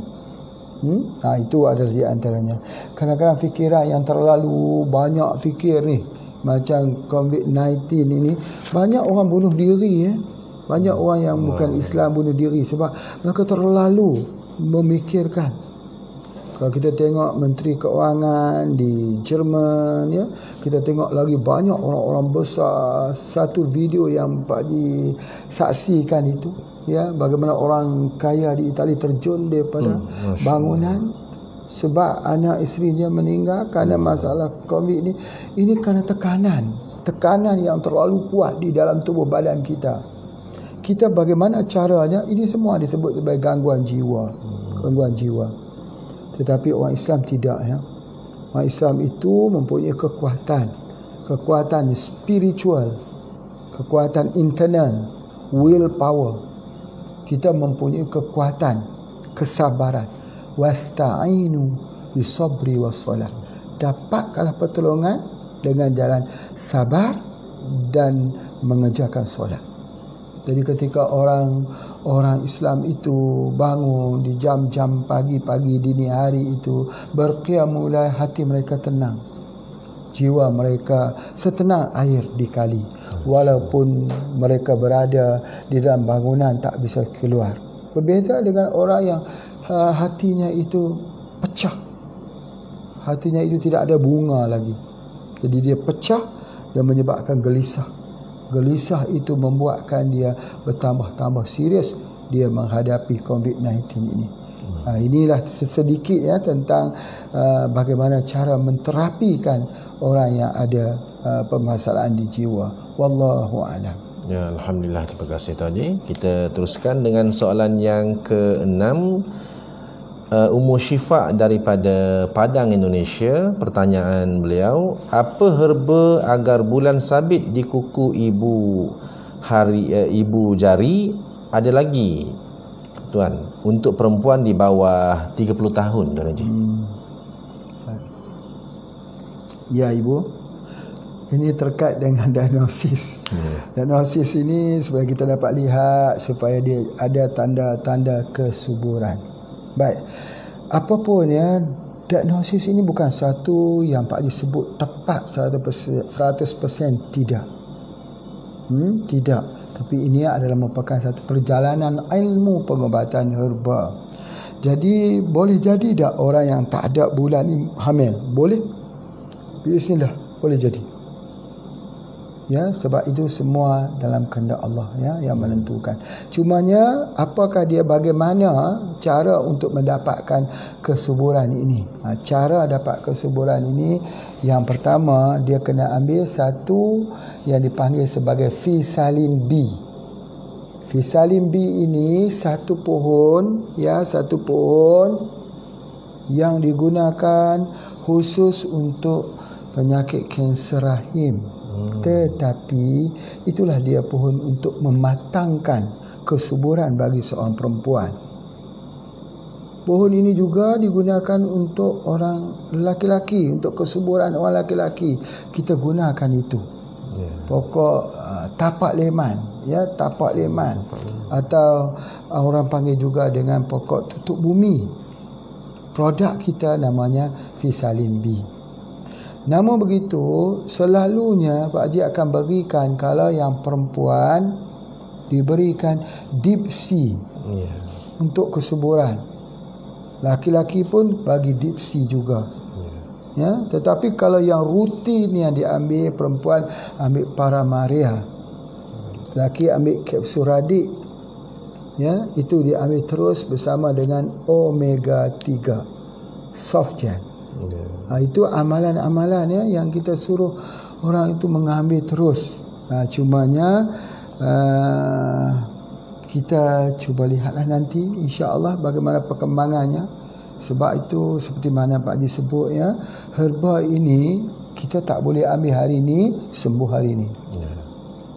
Itu adalah di antaranya. Kadang-kadang fikiran yang terlalu banyak fikir ni, macam COVID-19 ini, banyak orang bunuh diri. Banyak orang yang bukan Islam bunuh diri sebab mereka terlalu memikirkan. Kalau kita tengok Menteri Keuangan di Jerman, kita tengok lagi banyak orang-orang besar. Satu video yang Pak Haji saksikan itu, bagaimana orang kaya di Itali terjun daripada bangunan, sebab anak isterinya meninggal kerana masalah COVID ni. Ini kerana tekanan yang terlalu kuat di dalam tubuh badan kita. Kita bagaimana caranya, ini semua disebut sebagai gangguan jiwa. Tetapi orang Islam tidak, ya. Orang Islam itu mempunyai kekuatan spiritual, kekuatan internal, willpower. Kita mempunyai kekuatan kesabaran. Wasta'inu bisabri wassalah. Dapatkanlah pertolongan dengan jalan sabar dan mengerjakan solat. Jadi ketika orang Islam itu bangun di jam-jam pagi-pagi dini hari itu, berqiyamul lail, hati mereka tenang, jiwa mereka setenang air di kali, walaupun mereka berada di dalam bangunan tak bisa keluar. Berbeza dengan orang yang hatinya itu pecah, hatinya itu tidak ada bunga lagi, jadi dia pecah dan menyebabkan gelisah. Gelisah itu membuatkan dia bertambah-tambah serius dia menghadapi COVID-19 ini. Inilah sedikit ya tentang bagaimana cara menterapikan orang yang ada permasalahan di jiwa. Wallahu a'lam. Ya, alhamdulillah, terima kasih Tuan Haji. Kita teruskan dengan soalan yang ke-6. Ummu Syifa daripada Padang, Indonesia. Pertanyaan beliau, apa herba agar bulan sabit di kuku ibu jari? Ada lagi Tuan, untuk perempuan di bawah 30 tahun, Tuan Haji. Ya Ibu, ini terkait dengan diagnosis. Diagnosis ini supaya kita dapat lihat, supaya dia ada tanda-tanda kesuburan. Baik, apapun ya, diagnosis ini bukan satu yang Pak Haji sebut tepat 100% tidak. Tidak. Tapi ini adalah merupakan satu perjalanan ilmu pengobatan herba. Jadi boleh jadi tak orang yang tak ada bulan ni hamil? Boleh. Bismillah, boleh jadi. Ya, sebab itu semua dalam kehendak Allah ya yang menentukan. Cumanya apakah dia, bagaimana cara untuk mendapatkan kesuburan ini? Cara dapat kesuburan ini, yang pertama dia kena ambil satu yang dipanggil sebagai Fisalin B. Fisalin B ini satu pohon yang digunakan khusus untuk penyakit kanser rahim. Tetapi itulah dia pohon untuk mematangkan kesuburan bagi seorang perempuan. Pohon ini juga digunakan untuk orang lelaki, untuk kesuburan orang lelaki. Kita gunakan itu. Pokok tapak leman, ya, tapak leman, atau orang panggil juga dengan pokok tutup bumi. Produk kita namanya Fisalin B. Namun begitu, selalunya Pak Haji akan berikan, kalau yang perempuan diberikan Deep Sea untuk kesuburan. Laki-laki pun bagi Deep Sea juga. Ya, tetapi kalau yang rutin yang diambil, perempuan ambil Paramaria, laki ambil Capsuradik. Ya, itu diambil terus bersama dengan Omega 3 Soft Gel. Itu amalan-amalan ya yang kita suruh orang itu mengambil terus. Cumanya kita cuba lihatlah nanti insya-Allah bagaimana perkembangannya. Sebab itu seperti mana Pak Haji sebut ya, herba ini kita tak boleh ambil hari ini sembuh hari ini.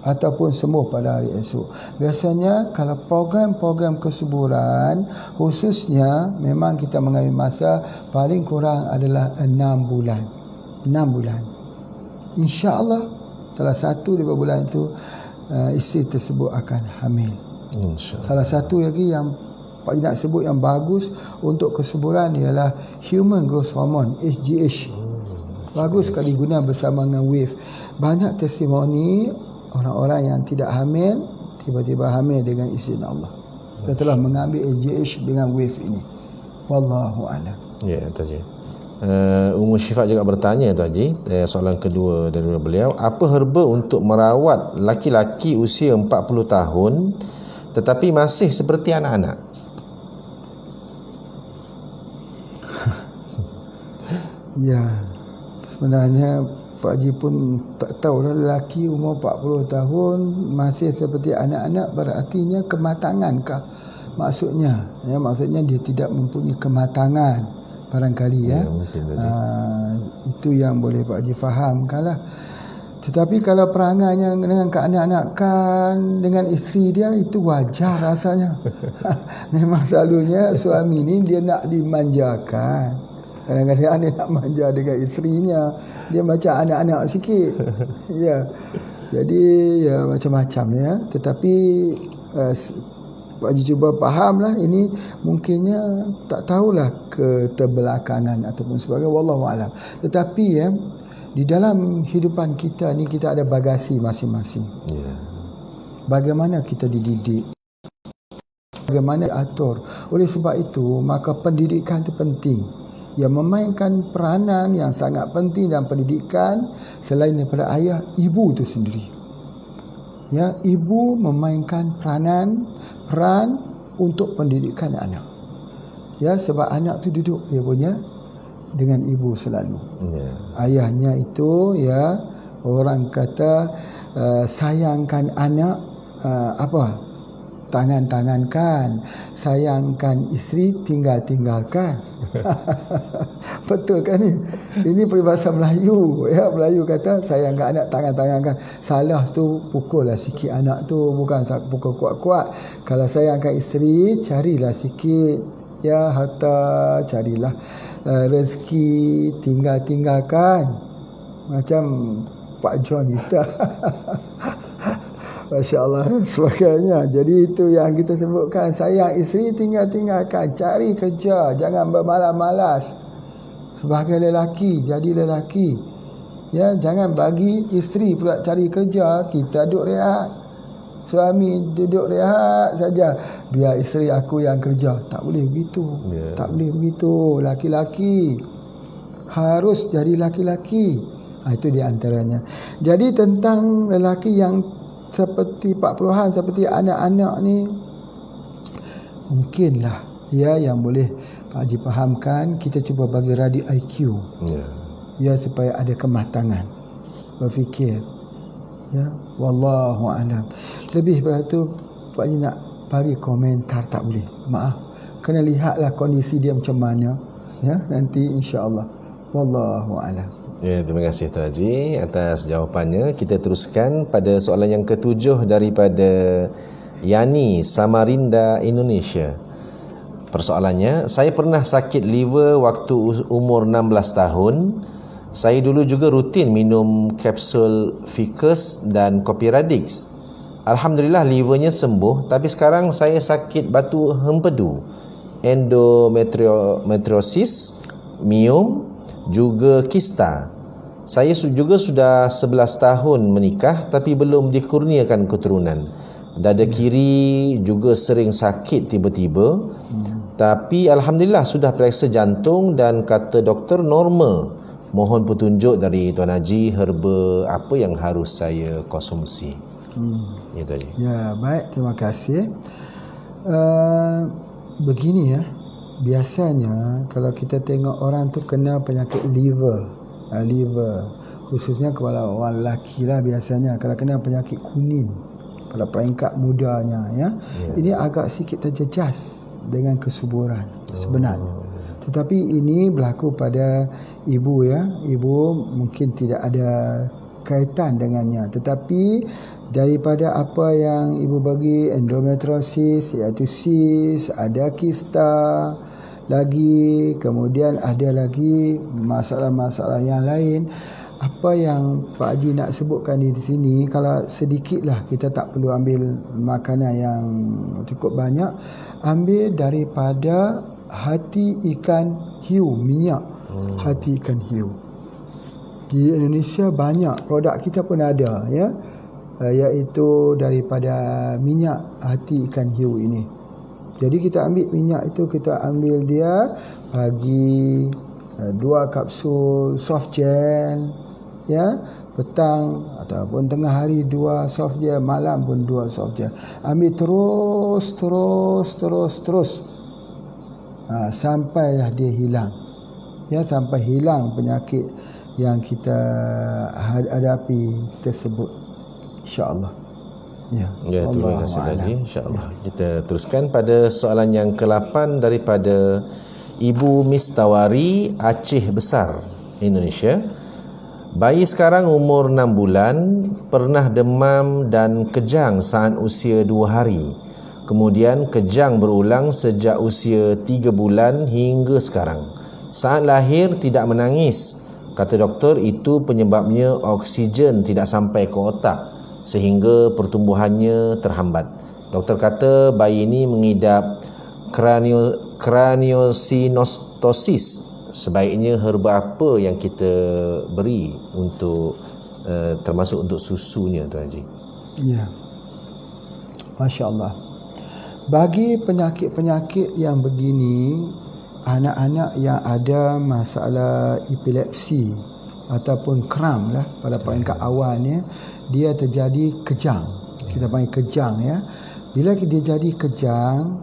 Ataupun sembuh pada hari esok. Biasanya kalau program-program kesuburan khususnya memang kita mengambil masa paling kurang adalah 6 bulan. 6 bulan. Insya-Allah salah satu daripada bulan itu isteri tersebut akan hamil. Salah satu lagi yang Pak Haji nak sebut yang bagus untuk kesuburan ialah Human Growth Hormone, HGH. Bagus sekali guna bersama dengan wave. Banyak testimoni orang-orang yang tidak hamil tiba-tiba hamil dengan izin Allah. Kita telah mengambil HGH dengan wave ini. Wallahu a'lam. Ya, Tuan Haji. Ummu Syifa juga bertanya, Tuan Haji, soalan kedua dari beliau, apa herba untuk merawat laki-laki usia 40 tahun tetapi masih seperti anak-anak? Ya, sebenarnya Pak Haji pun tak tahulah, lelaki umur 40 tahun masih seperti anak-anak berartinya kematangankah? Maksudnya dia tidak mempunyai kematangan barangkali ya. Itu yang boleh Pak Haji fahamkan lah. Tetapi kalau perangainya dengan kekanak-kanakan dengan isteri dia, itu wajar rasanya. Memang selalunya suami ni dia nak dimanjakan. Kadang-kadang dia nak manja dengan isterinya, dia macam anak-anak sikit. Ya. Jadi ya macam-macam ya. Tetapi Pak Haji cuba fahamlah, ini mungkinnya tak tahulah keterbelakangan ataupun sebagainya, wallahu alam. Tetapi ya, di dalam hidupan kita ni kita ada bagasi masing-masing. Bagaimana kita dididik, bagaimana diatur. Oleh sebab itu maka pendidikan itu penting. Yang memainkan peranan yang sangat penting dalam pendidikan selain daripada ayah, ibu itu sendiri. Ya, ibu memainkan peran untuk pendidikan anak. Ya, sebab anak tu duduk dia punya dengan ibu selalu. Ayahnya itu ya, orang kata sayangkan anak tangan-tangankan, sayangkan isteri tinggalkan. Betul kan ni? Ini peribahasa Melayu ya. Melayu kata sayangkan anak tangan-tangankan. Salah tu pukullah sikit anak tu, bukan pukul kuat-kuat. Kalau sayangkan isteri, carilah sikit ya harta, carilah rezeki, tinggalkan. Macam Pak John kita. Masya Allah sebagainya. Jadi itu yang kita sebutkan, sayang isteri, tinggalkan, cari kerja, jangan bermalas-malas. Sebagai lelaki, jadi lelaki. Ya, jangan bagi isteri pula cari kerja, kita duduk rehat. Suami duduk rehat saja, biar isteri aku yang kerja. Tak boleh begitu. Tak boleh begitu. Laki-laki harus jadi laki-laki. Itu di antaranya. Jadi tentang lelaki yang seperti 40-an, seperti anak-anak ni, mungkinlah ya yang boleh Pak Haji fahamkan, kita cuba bagi radio IQ ya, supaya ada kematangan berfikir ya. Wallahu alam. Lebih daripada tu Pak Haji nak bagi komentar tak boleh, maaf, kena lihatlah kondisi dia macam mana ya, nanti insya-Allah. Wallahu alam. Ya, terima kasih Tuan Haji atas jawapannya. Kita teruskan pada soalan yang ke-7 daripada Yani, Samarinda, Indonesia. Persoalannya, saya pernah sakit liver waktu umur 16 tahun. Saya dulu juga rutin minum kapsul Ficus dan Kopi Radix. Alhamdulillah livernya sembuh, tapi sekarang saya sakit batu hempedu, endometriosis, miom, juga kista. Saya juga sudah 11 tahun menikah tapi belum dikurniakan keturunan. Dada kiri juga sering sakit tiba-tiba. Tapi alhamdulillah sudah periksa jantung dan kata doktor normal. Mohon petunjuk dari Tuan Haji, herba apa yang harus saya konsumsi. Ya Tuan Haji. Ya, baik, terima kasih. Begini ya. Biasanya kalau kita tengok orang tu kena penyakit liver, khususnya kalau orang lelaki lah biasanya, kalau kena penyakit kuning pada peringkat mudanya ya, ini agak sikit terjejas dengan kesuburan sebenarnya. Tetapi ini berlaku pada ibu ya, ibu mungkin tidak ada kaitan dengannya, tetapi daripada apa yang ibu bagi, endometriosis iaitu sis, ada kista lagi, kemudian ada lagi masalah-masalah yang lain. Apa yang Pak Haji nak sebutkan di sini, kalau sedikitlah, kita tak perlu ambil makanan yang cukup banyak, ambil daripada hati ikan hiu, minyak hati ikan hiu. Di Indonesia banyak, produk kita pun ada ya, iaitu daripada minyak hati ikan hiu ini. Jadi kita ambil minyak itu, kita ambil dia pagi 2 kapsul soft gel ya, petang ataupun tengah hari 2 soft gel, malam pun 2 soft gel. Ambil terus sampailah dia hilang ya, sampai hilang penyakit yang kita hadapi tersebut, insya-Allah. Ya, terima kasih Haji. InsyaAllah. Kita teruskan pada soalan yang ke-8 daripada Ibu Mistawari, Aceh Besar, Indonesia. Bayi sekarang umur 6 bulan, pernah demam dan kejang saat usia 2 hari. Kemudian kejang berulang sejak usia 3 bulan hingga sekarang. Saat lahir tidak menangis. Kata doktor itu penyebabnya oksigen tidak sampai ke otak sehingga pertumbuhannya terhambat. Doktor kata bayi ini mengidap kraniosinostosis. Sebaiknya herba apa yang kita beri untuk termasuk untuk susunya, Tuan Haji? Ya. Masya-Allah. Bagi penyakit-penyakit yang begini, anak-anak yang ada masalah epilepsi ataupun kram lah pada peringkat awalnya, dia terjadi kejang. Kita panggil kejang, ya. Bila dia jadi kejang,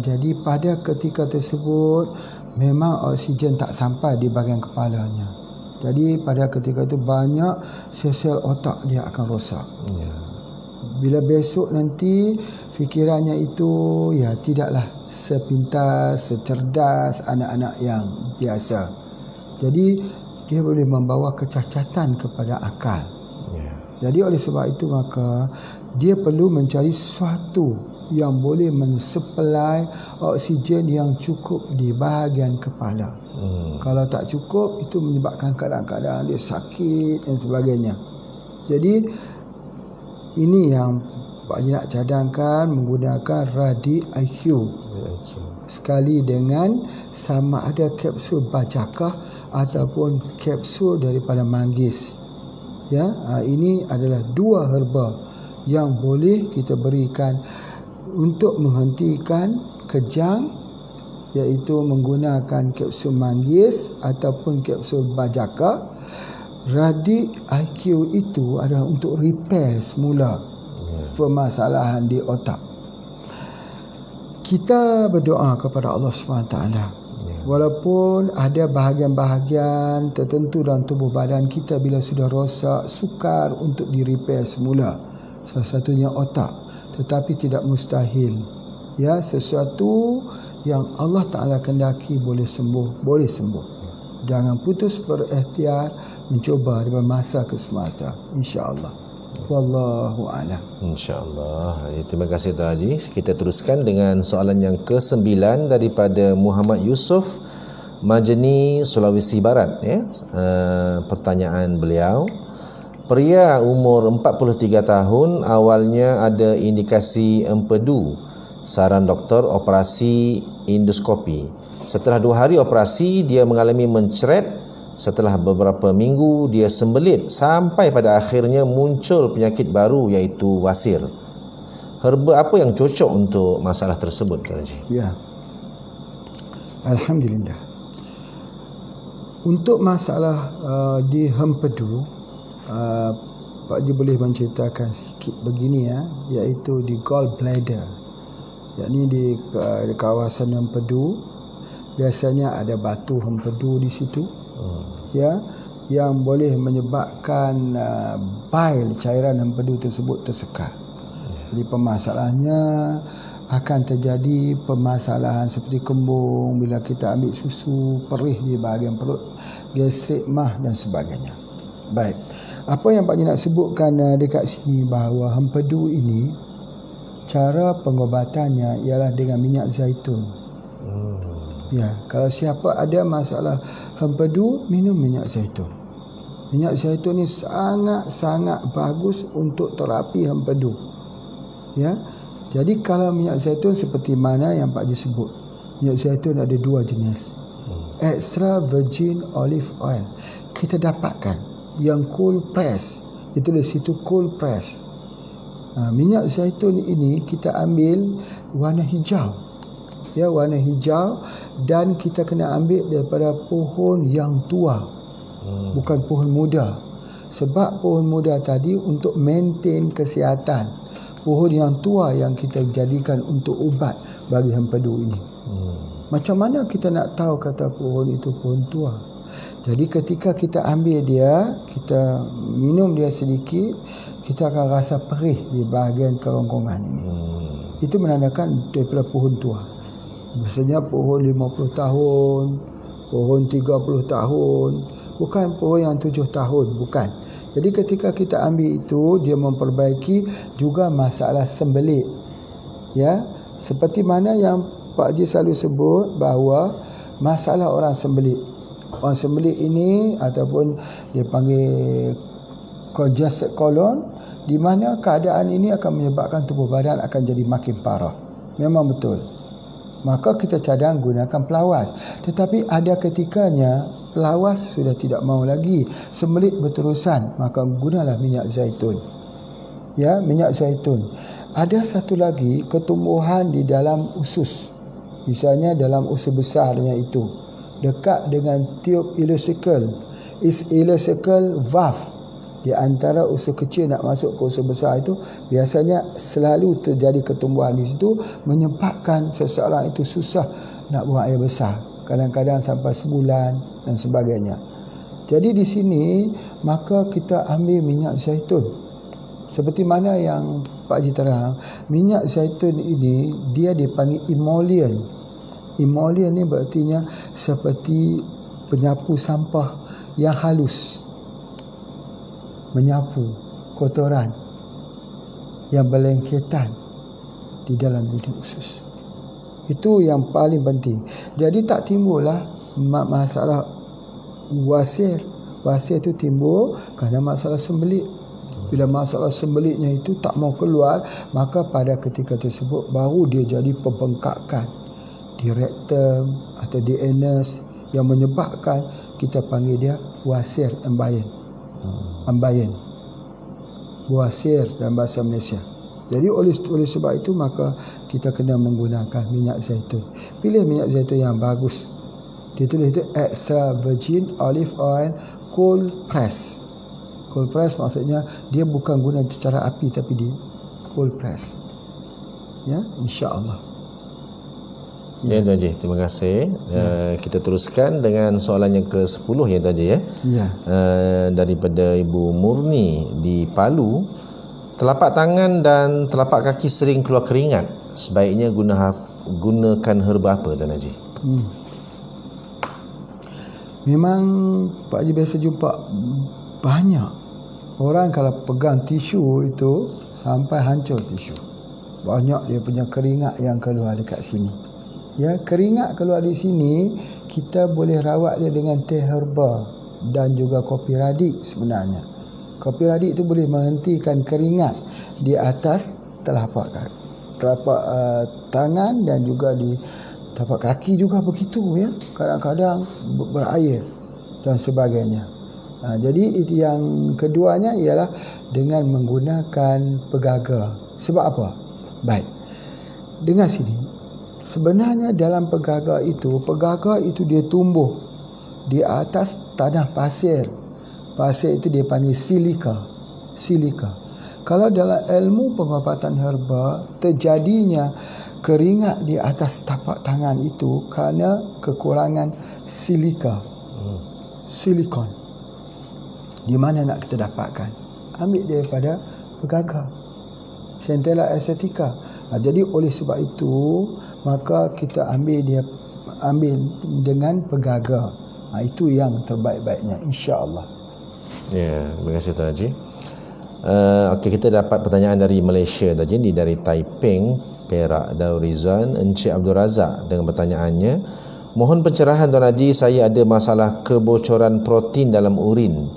jadi pada ketika tersebut memang oksigen tak sampai di bahagian kepalanya. Jadi pada ketika itu banyak sel-sel otak dia akan rosak. Bila besok nanti fikirannya itu ya tidaklah sepintar, secerdas anak-anak yang biasa. Jadi dia boleh membawa kecacatan kepada akal. Jadi oleh sebab itu maka dia perlu mencari sesuatu yang boleh mensupply oksigen yang cukup di bahagian kepala. Kalau tak cukup, itu menyebabkan kadang-kadang dia sakit dan sebagainya. Jadi ini yang Pak Haji nak cadangkan, menggunakan Radi IQ sekali dengan sama ada kapsul bajakah ataupun kapsul daripada manggis. Ya, ini adalah 2 herba yang boleh kita berikan untuk menghentikan kejang, iaitu menggunakan kapsul manggis ataupun kapsul bajaka. Radi IQ itu adalah untuk repair semula permasalahan di otak. Kita berdoa kepada Allah SWT. Walaupun ada bahagian-bahagian tertentu dalam tubuh badan kita bila sudah rosak, sukar untuk direpair semula. Salah satunya otak. Tetapi tidak mustahil. Ya, sesuatu yang Allah Ta'ala kendaki boleh sembuh, boleh sembuh. Jangan putus berikhtiar mencuba daripada masa ke semasa, insya-Allah. Wallahu a'lam. InsyaAllah. Terima kasih Tuan Haji. Kita teruskan dengan soalan yang ke-9 daripada Muhammad Yusof, Majeni, Sulawesi Barat. Pertanyaan beliau, pria umur 43 tahun awalnya ada indikasi empedu. Saran doktor operasi endoskopi. Setelah 2 hari operasi, dia mengalami mencret. Setelah beberapa minggu, dia sembelit sampai pada akhirnya muncul penyakit baru iaitu wasir. Herba apa yang cocok untuk masalah tersebut, Tuan Haji? Ya. Alhamdulillah. Untuk masalah di hempedu, Pak Haji boleh menceritakan sikit begini, iaitu di gallbladder. Yakni di kawasan hempedu, biasanya ada batu hempedu di situ. Ya, yang boleh menyebabkan bile, cairan empedu tersebut tersekat. Jadi permasalahannya akan terjadi permasalahan seperti kembung bila kita ambil susu, perih di bahagian perut, gastrik, mah dan sebagainya. Baik. Apa yang Pak Haji nak sebutkan dekat sini bahawa empedu ini cara pengobatannya ialah dengan minyak zaitun. Ya, kalau siapa ada masalah hempedu, minum minyak zaitun. Minyak zaitun ni sangat-sangat bagus untuk terapi hempedu. Ya. Jadi kalau minyak zaitun seperti mana yang Pak Haji sebut, minyak zaitun ada 2 jenis. Extra virgin olive oil. Kita dapatkan yang cold press. Itu di situ cold press. Minyak zaitun ini kita ambil warna hijau. Ya, warna hijau, dan kita kena ambil daripada pohon yang tua, bukan pohon muda. Sebab pohon muda tadi untuk maintain kesihatan. Pohon yang tua yang kita jadikan untuk ubat bagi hempedu ini. Macam mana kita nak tahu kata pohon itu pohon tua? Jadi ketika kita ambil dia, kita minum dia sedikit, kita akan rasa perih di bahagian kerongkongan ini. Itu menandakan daripada pohon tua. Biasanya pohon 50 tahun, pohon 30 tahun, bukan pohon yang 7 tahun, bukan. Jadi ketika kita ambil itu, dia memperbaiki juga masalah sembelit. Ya, seperti mana yang Pak Haji selalu sebut bahawa masalah orang sembelit. Orang sembelit ini ataupun dia panggil congested colon, di mana keadaan ini akan menyebabkan tubuh badan akan jadi makin parah. Memang betul. Maka kita cadang gunakan pelawas. Tetapi ada ketikanya pelawas sudah tidak mau lagi, sembelit berterusan, maka gunalah minyak zaitun. Ya, minyak zaitun. Ada satu lagi ketumbuhan di dalam usus. Misalnya dalam usus besarnya itu, dekat dengan tiub ileocecal, ileocecal valve di antara usus kecil nak masuk ke usus besar itu, biasanya selalu terjadi ketumbuhan di situ, menyebabkan seseorang itu susah nak buang air besar, kadang-kadang sampai sebulan dan sebagainya. Jadi di sini maka kita ambil minyak zaitun. Seperti mana yang Pak Haji terang, minyak zaitun ini dia dipanggil emollient. Emollient ni berartinya seperti penyapu sampah yang halus, menyapu kotoran yang berlengketan di dalam bilik usus. Itu yang paling penting. Jadi tak timbullah masalah wasir. Wasir itu timbul kerana masalah sembelit. Bila masalah sembelitnya itu tak mau keluar, maka pada ketika tersebut baru dia jadi pembengkakan di rektum atau di anus yang menyebabkan kita panggil dia wasir ambayan. Ambayan. Wasir dalam bahasa Malaysia. Jadi oleh sebab itu maka kita kena menggunakan minyak zaitun. Pilih minyak zaitun yang bagus. Dia tulis itu extra virgin olive oil cold press. Cold press maksudnya dia bukan guna secara api tapi di cold press. Ya, insya-Allah. Ya, Tuan Haji, terima kasih. Kita teruskan dengan soalan yang ke-10 ya Tuan Haji ya. Ya. Daripada Ibu Murni di Palu. Telapak tangan dan telapak kaki sering keluar keringat. Sebaiknya gunakan herba apa Tuan Haji? Memang Pak Haji biasa jumpa banyak orang kalau pegang tisu itu sampai hancur tisu. Banyak dia punya keringat yang keluar dekat sini. Ya, keringat keluar di sini kita boleh rawat dia dengan teh herba dan juga kopi radik sebenarnya. Kopi radik itu boleh menghentikan keringat di atas telapak tangan dan juga di telapak kaki juga begitu ya. Kadang-kadang berair dan sebagainya. Jadi yang keduanya ialah dengan menggunakan pegaga. Sebab apa? Baik. Dengar sini. Sebenarnya dalam pegaga itu dia tumbuh di atas tanah pasir. Pasir itu dia panggil silika. Kalau dalam ilmu pengobatan herba, terjadinya keringat di atas tapak tangan itu kerana kekurangan silikon. Di mana nak kita dapatkan? Ambil daripada pegaga, Centella asiatica. Jadi oleh sebab itu maka kita ambil dengan pegaga. Itu yang terbaik-baiknya, insya-Allah. Ya, terima kasih Tuan Haji. Okey, kita dapat pertanyaan dari Malaysia Tuan Haji, dari Taiping, Perak, Daurizan, Encik Abdul Razak dengan pertanyaannya, mohon pencerahan Tuan Haji, saya ada masalah kebocoran protein dalam urin.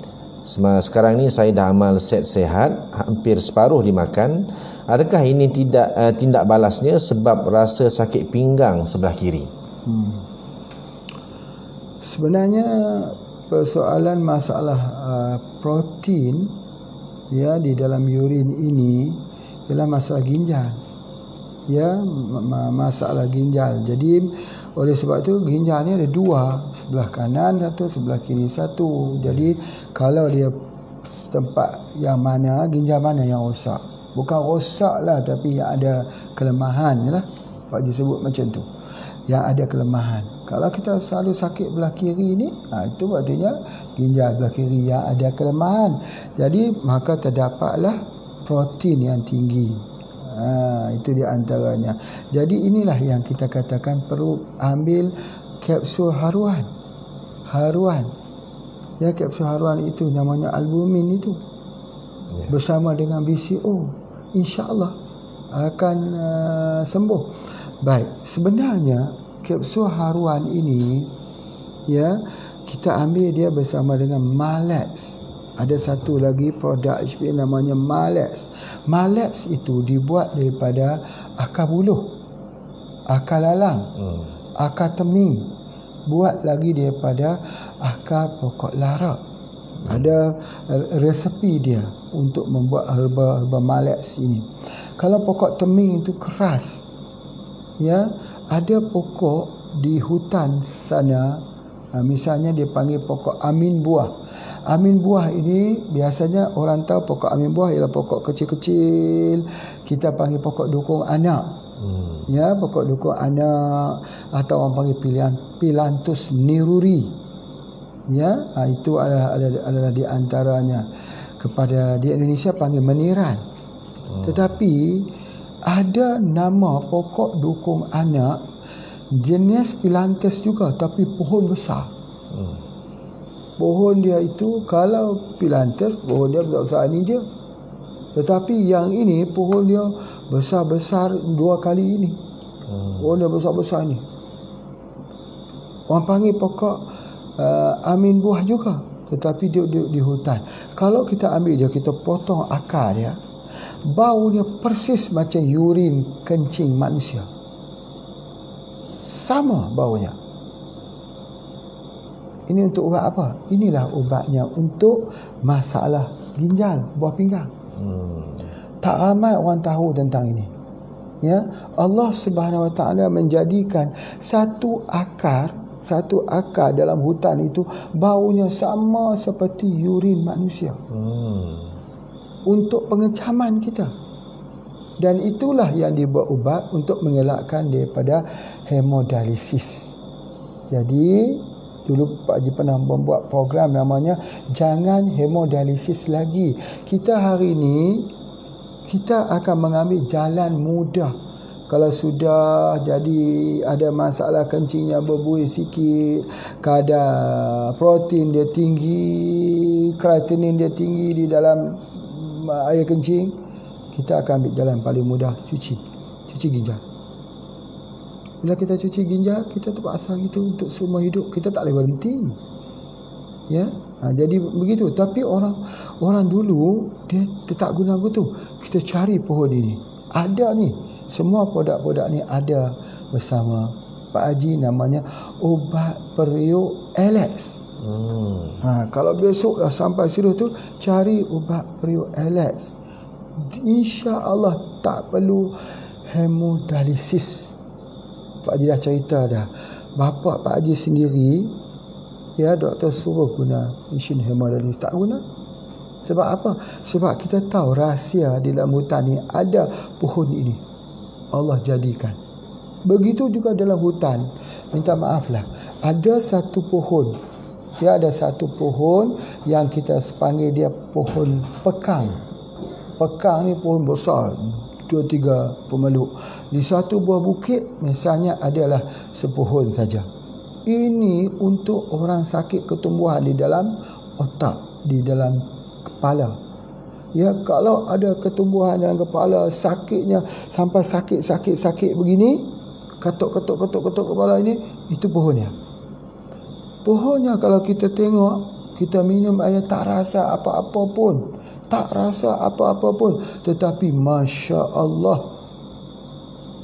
Sekarang ni saya dah amal set sehat, hampir separuh dimakan. Adakah ini tindak balasnya sebab rasa sakit pinggang sebelah kiri? Sebenarnya persoalan masalah protein ya di dalam urin ini ialah masalah ginjal. Ya, masalah ginjal. Jadi oleh sebab itu ginjal ni ada dua, sebelah kanan satu, sebelah kiri satu. Jadi kalau dia tempat yang mana, ginjal mana yang rosak, bukan rosak lah tapi yang ada kelemahan lah, Pak Haji sebut macam tu. yang ada kelemahan. Kalau kita selalu sakit belah kiri ni, itu artinya ginjal belah kiri yang ada kelemahan. Jadi maka terdapatlah protein yang tinggi. Itu di antaranya. Jadi inilah yang kita katakan perlu ambil kapsul haruan. Ya, kapsul haruan itu namanya albumin itu. Bersama dengan BCO, insya-Allah akan sembuh. Baik, sebenarnya kapsul haruan ini, ya, kita ambil dia bersama dengan Malex. Ada satu lagi produk HPA namanya Malex. Malex itu dibuat daripada akar buluh, akar lalang, akar teming, buat lagi daripada akar pokok lara. Ada resepi dia untuk membuat herba Malex ini. Kalau pokok teming itu keras, ya, ada pokok di hutan sana, misalnya dia panggil pokok amin buah. Amin buah ini biasanya orang tahu pokok amin buah ialah pokok kecil-kecil, kita panggil pokok dukung anak. Ya, pokok dukung anak atau orang panggil Pilantus niruri. Ya, itu adalah di antaranya. Kepada di Indonesia panggil meniran. Tetapi ada nama pokok dukung anak jenis Pilantus juga, tapi pohon besar. Pohon dia itu, kalau Pilantus pohon dia besar-besar ni je, tetapi yang ini pohon dia besar-besar 2 kali ini. Pohon dia besar-besar ni. Orang panggil pokok amin buah juga, tetapi dia di hutan. Kalau kita ambil dia, kita potong akar dia, baunya persis macam urin kencing manusia. Sama baunya. Ini untuk ubat apa? Inilah ubatnya untuk masalah ginjal, buah pinggang. Tak ramai orang tahu tentang ini. Ya, Allah Subhanahu Wa Taala menjadikan satu akar dalam hutan itu baunya sama seperti urin manusia. Untuk pengecaman kita. Dan itulah yang dibuat ubat untuk mengelakkan daripada hemodialisis. Jadi dulu Pak Haji pernah membuat program namanya Jangan Hemodialisis Lagi. Kita hari ini kita akan mengambil jalan mudah. Kalau sudah jadi ada masalah kencingnya berbuih sikit, kadar protein dia tinggi, kreatinin dia tinggi di dalam air kencing, kita akan ambil jalan paling mudah, cuci ginjal. Bila kita cuci ginjal, kita terpaksa itu untuk semua hidup, kita tak boleh berhenti. Ya, jadi begitu. Tapi orang dulu dia tak guna begitu. Kita cari pohon ini. Ada ni, semua produk-produk ni ada bersama Pak Haji, namanya ubat periuk Alex. Kalau besok dah sampai situ tu, cari ubat periuk Alex. InsyaAllah tak perlu hemodialisis. Pak Haji dah cerita dah. Bapa Pak Haji sendiri, ya, doktor suruh guna mesin hemodialisis, tak guna. Sebab apa? Sebab kita tahu rahsia di dalam hutan ni ada pohon ini. Allah jadikan. Begitu juga dalam hutan. Minta maaflah. Ada satu pohon. Dia ada satu pohon yang kita panggil dia pohon pekang. Pekang ni pohon besar, 2-3 pemeluk. Di satu buah bukit misalnya adalah sepohon saja. Ini untuk orang sakit ketumbuhan di dalam otak, di dalam kepala. Ya, kalau ada ketumbuhan dalam kepala, sakitnya sampai sakit begini, ketuk kepala ini, itu pohonnya. Pohonnya kalau kita tengok, kita minum air tak rasa apa-apa pun. Tak rasa apa-apa pun. Tetapi Masya Allah,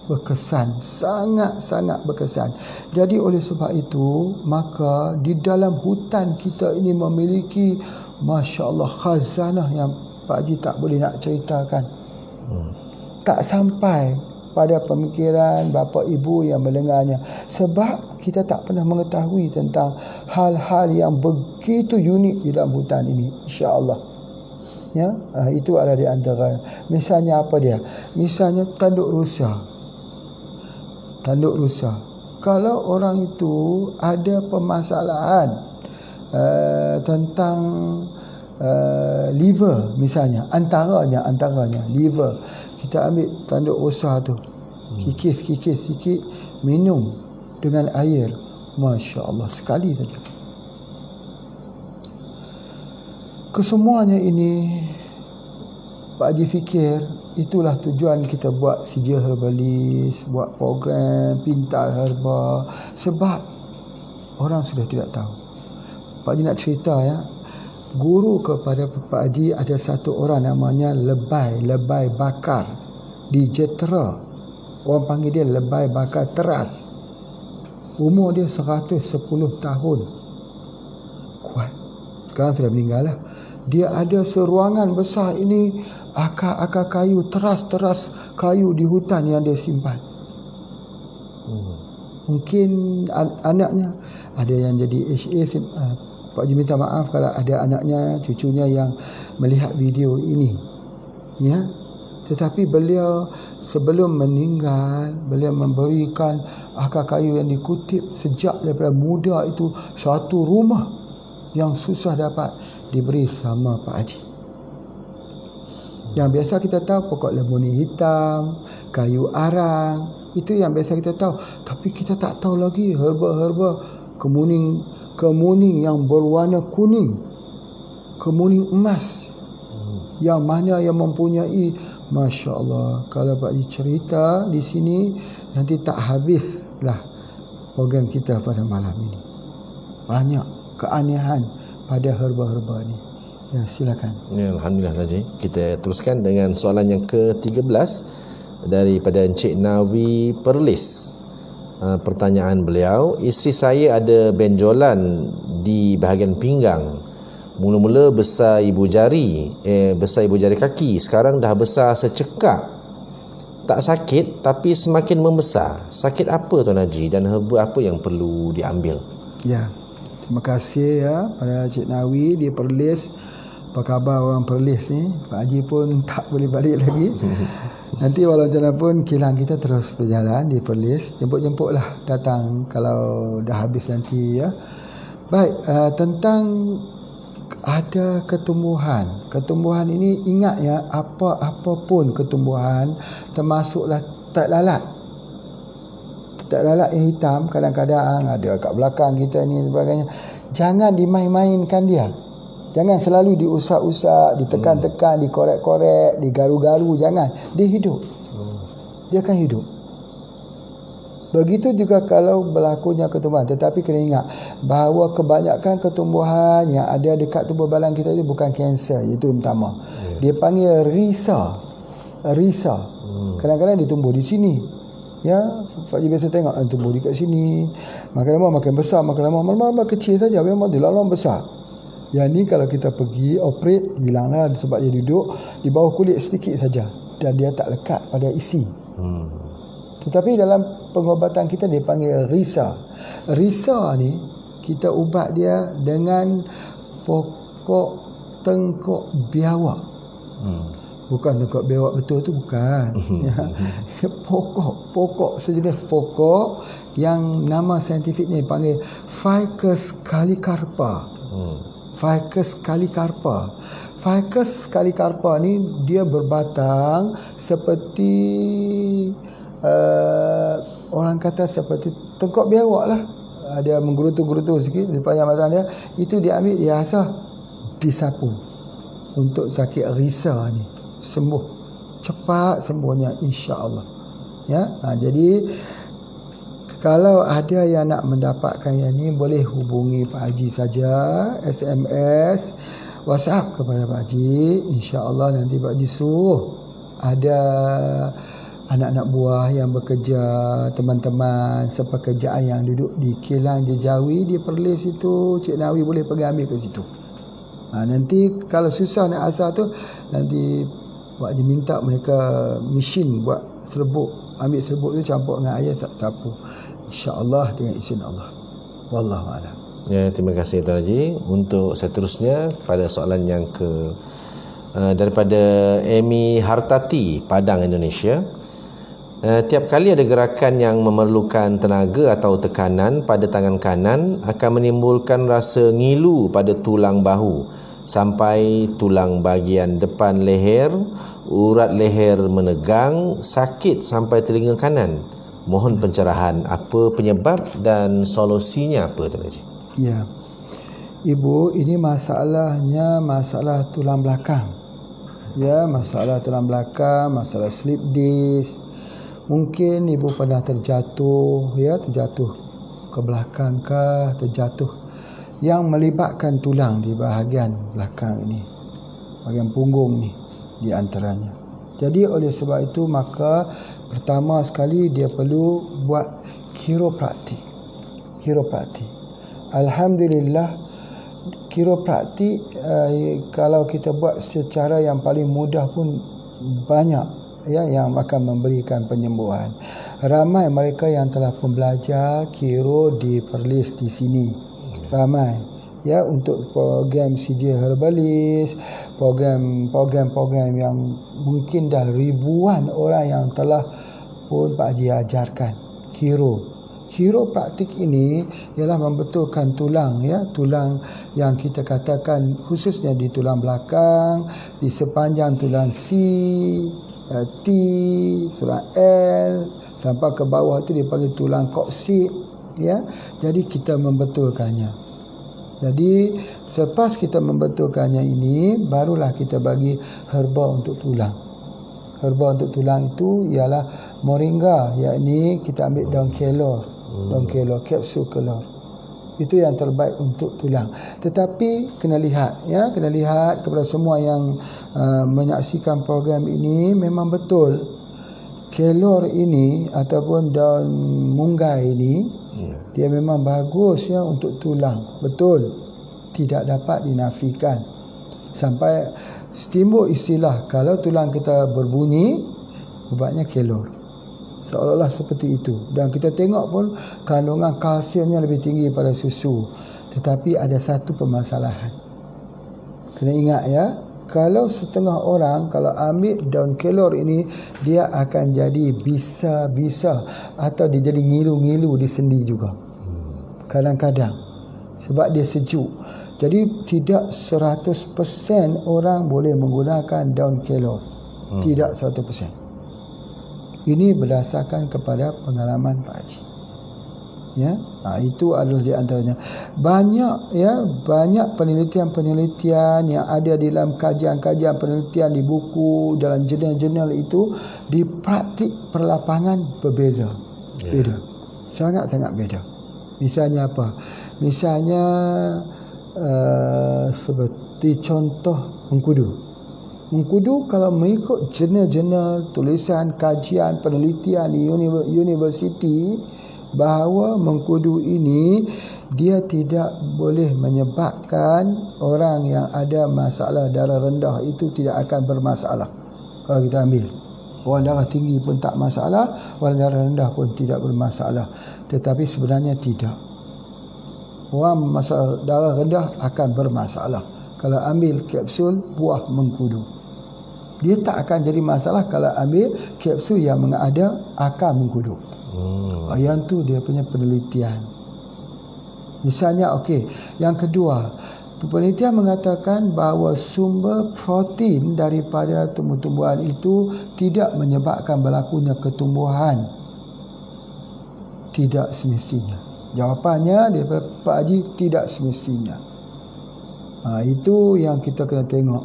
berkesan, sangat-sangat berkesan. Jadi oleh sebab itu, maka di dalam hutan kita ini memiliki Masya Allah khazanah yang Pak Haji tak boleh nak ceritakan. Tak sampai pada pemikiran bapa ibu yang mendengarnya. Sebab kita tak pernah mengetahui tentang hal-hal yang begitu unik di dalam hutan ini, insya-Allah. Ya, itu ada di antara. Misalnya apa dia? Misalnya tanduk rusa. kalau orang itu ada permasalahan tentang liver misalnya, antaranya liver, kita ambil tanduk rosa tu, kikis sikit, minum dengan air, Masya Allah, sekali saja. Kesemuanya ini Pak Haji fikir itulah tujuan kita buat CJ Herbalist, buat program Pintar Herba, sebab orang sudah tidak tahu. Pak Haji nak cerita ya, guru kepada Pak Haji ada satu orang namanya Lebay Bakar di Jetera. Orang panggil dia Lebay Bakar Teras. Umur dia 110 tahun. Kuat. Sekarang sudah meninggal lah. Dia ada seruangan besar ini, akar kayu, teras kayu di hutan yang dia simpan. Mungkin anaknya ada yang jadi HA. Pak Haji minta maaf kalau ada anaknya, cucunya yang melihat video ini. Ya. Tetapi beliau sebelum meninggal, beliau memberikan akar kayu yang dikutip sejak daripada muda itu, satu rumah yang susah dapat diberi sama Pak Haji. Yang biasa kita tahu pokok lemuni hitam, kayu arang, itu yang biasa kita tahu. Tapi kita tak tahu lagi herba-herba kemuning yang berwarna kuning, kemuning emas, yang mana yang mempunyai, Masya Allah, kalau Pak Haji cerita di sini nanti tak habislah program kita pada malam ini. Banyak keanehan pada herba-herba ni. Ya, silakan. Ya, Alhamdulillah Haji. Kita teruskan dengan soalan yang ke-13 daripada Encik Nawi Perlis. Pertanyaan beliau, isteri saya ada benjolan di bahagian pinggang. Mula-mula besar ibu jari kaki, sekarang dah besar secekak. Tak sakit tapi semakin membesar. Sakit apa Tuan Haji dan herba apa yang perlu diambil? Ya. Terima kasih ya pada Cik Nawi di Perlis. Apa khabar orang Perlis ni? Pak Haji pun tak boleh balik lagi. Nanti walau macam mana pun kilang kita terus berjalan di Perlis. Jemput-jemputlah datang kalau dah habis nanti ya. Baik, tentang ada ketumbuhan. Ketumbuhan ini ingat ya, apa pun ketumbuhan, termasuklah tak lalat. Tak lalat yang hitam kadang-kadang ada kat belakang kita ni sebagainya. Jangan dimain-mainkan dia. Jangan selalu diusap-usap, ditekan-tekan, dikorek-korek, digaru-garu, jangan. Dia hidup. Dia akan hidup. Begitu juga kalau berlakunya ketumbuhan. Tetapi kena ingat bahawa kebanyakan ketumbuhan yang ada dekat tubuh badan kita itu bukan kanser. Itu utama. Dia panggil risa. Kadang-kadang dia tumbuh di sini. Ya, Pak Haji biasa tengok tumbuh dekat sini. Makin lama makin besar, makin lama kecil saja, memang dia lama besar. Yang ni kalau kita pergi operate, hilanglah sebab dia duduk di bawah kulit sedikit saja dan dia tak lekat pada isi. Tetapi dalam pengobatan kita dia panggil risa. Risa ni kita ubat dia dengan pokok tengkok biawak. Bukan tengkok biawak betul tu, bukan. Pokok sejenis pokok yang nama saintifik ni panggil Ficus calicarpa. Ficus calicarpa. Ficus calicarpa ni dia berbatang seperti orang kata seperti tengkok biawak lah. Dia menggerutu-gerutu sikit sepanjang batang dia. Itu diambil, dia asah disapu untuk sakit risa ni. Sembuh cepat sembuhnya, insya-Allah. Ya, jadi kalau ada yang nak mendapatkan yang ni boleh hubungi Pak Haji saja, SMS, WhatsApp kepada Pak Haji. Insya-Allah nanti Pak Haji suruh ada anak-anak buah yang bekerja, teman-teman sepekerjaan yang duduk di kilang Jejawi di Perlis itu, Cik Nawi boleh pergi ambil ke situ. Nanti kalau susah nak asal tu, nanti Pak Haji minta mereka mesin buat serbuk. Ambil serbuk tu campur dengan air, sapu. InsyaAllah dengan izin Allah. Wallahualam. Ya, terima kasih Tuan Haji. Untuk seterusnya pada soalan yang daripada Amy Hartati, Padang, Indonesia. Tiap kali ada gerakan yang memerlukan tenaga atau tekanan pada tangan kanan akan menimbulkan rasa ngilu pada tulang bahu sampai tulang bahagian depan leher, urat leher menegang, sakit sampai telinga kanan. Mohon pencerahan apa penyebab dan solusinya apa, Tuan Haji? Ya. Ibu, ini masalahnya masalah tulang belakang. Ya, masalah tulang belakang, masalah slip disc. Mungkin ibu pernah terjatuh, ya, terjatuh ke belakang kah, terjatuh yang melibatkan tulang di bahagian belakang ini, bahagian punggung ni di antaranya. Jadi oleh sebab itu maka pertama sekali dia perlu buat kiropraktik. Alhamdulillah kiropraktik kalau kita buat secara yang paling mudah pun banyak ya yang akan memberikan penyembuhan. Ramai mereka yang telah pembelajar kiro di Perlis di sini. Ramai ya untuk program CJ Herbalist, program yang mungkin dah ribuan orang yang telah pun Pak Haji ajarkan kiropraktik ini ialah membetulkan tulang ya, tulang yang kita katakan khususnya di tulang belakang, di sepanjang tulang C, T, tulang L sampai ke bawah itu dipanggil tulang koksid ya. Jadi kita membetulkannya. Jadi selepas kita membetulkannya ini barulah kita bagi herba untuk tulang. Herba untuk tulang itu ialah moringa, yakni kita ambil daun kelor, kapsul kelor. Itu yang terbaik untuk tulang. Tetapi kena lihat ya, kena lihat kepada semua yang menyaksikan program ini, memang betul kelor ini ataupun daun munggai ini dia memang bagus ya untuk tulang. Betul. Tidak dapat dinafikan. Sampai timbul istilah kalau tulang kita berbunyi ubatnya kelor. Seolah-olah seperti itu. Dan kita tengok pun kandungan kalsiumnya lebih tinggi pada susu. Tetapi ada satu permasalahan. Kena ingat ya, kalau setengah orang kalau ambil daun kelor ini, dia akan jadi bisa-bisa atau dia jadi ngilu-ngilu di sendi juga. Kadang-kadang. Sebab dia sejuk. Jadi tidak 100% orang boleh menggunakan daun kelor. Tidak 100%. Ini berdasarkan kepada pengalaman Pak Haji. Ya, itu adalah di antaranya. Banyak penelitian-penelitian yang ada di dalam kajian-kajian penelitian di buku, dalam jurnal-jurnal itu di praktik perlapangan berbeza. Beda. Sangat-sangat beda. Misalnya apa? Misalnya seperti contoh mengkudu. Mengkudu kalau mengikut jurnal-jurnal tulisan kajian penelitian di universiti bahawa mengkudu ini dia tidak boleh menyebabkan orang yang ada masalah darah rendah itu tidak akan bermasalah. Kalau kita ambil orang darah tinggi pun tak masalah, orang darah rendah pun tidak bermasalah. Tetapi sebenarnya tidak. Orang masalah darah rendah akan bermasalah kalau ambil kapsul buah mengkudu. Dia tak akan jadi masalah kalau ambil kapsul yang mengada akar mengkudu. Yang tu dia punya penelitian. Misalnya yang kedua, penelitian mengatakan bahawa sumber protein daripada tumbuh-tumbuhan itu tidak menyebabkan berlakunya ketumbuhan. Tidak semestinya. Jawapannya daripada Pak Haji, tidak semestinya. Itu yang kita kena tengok.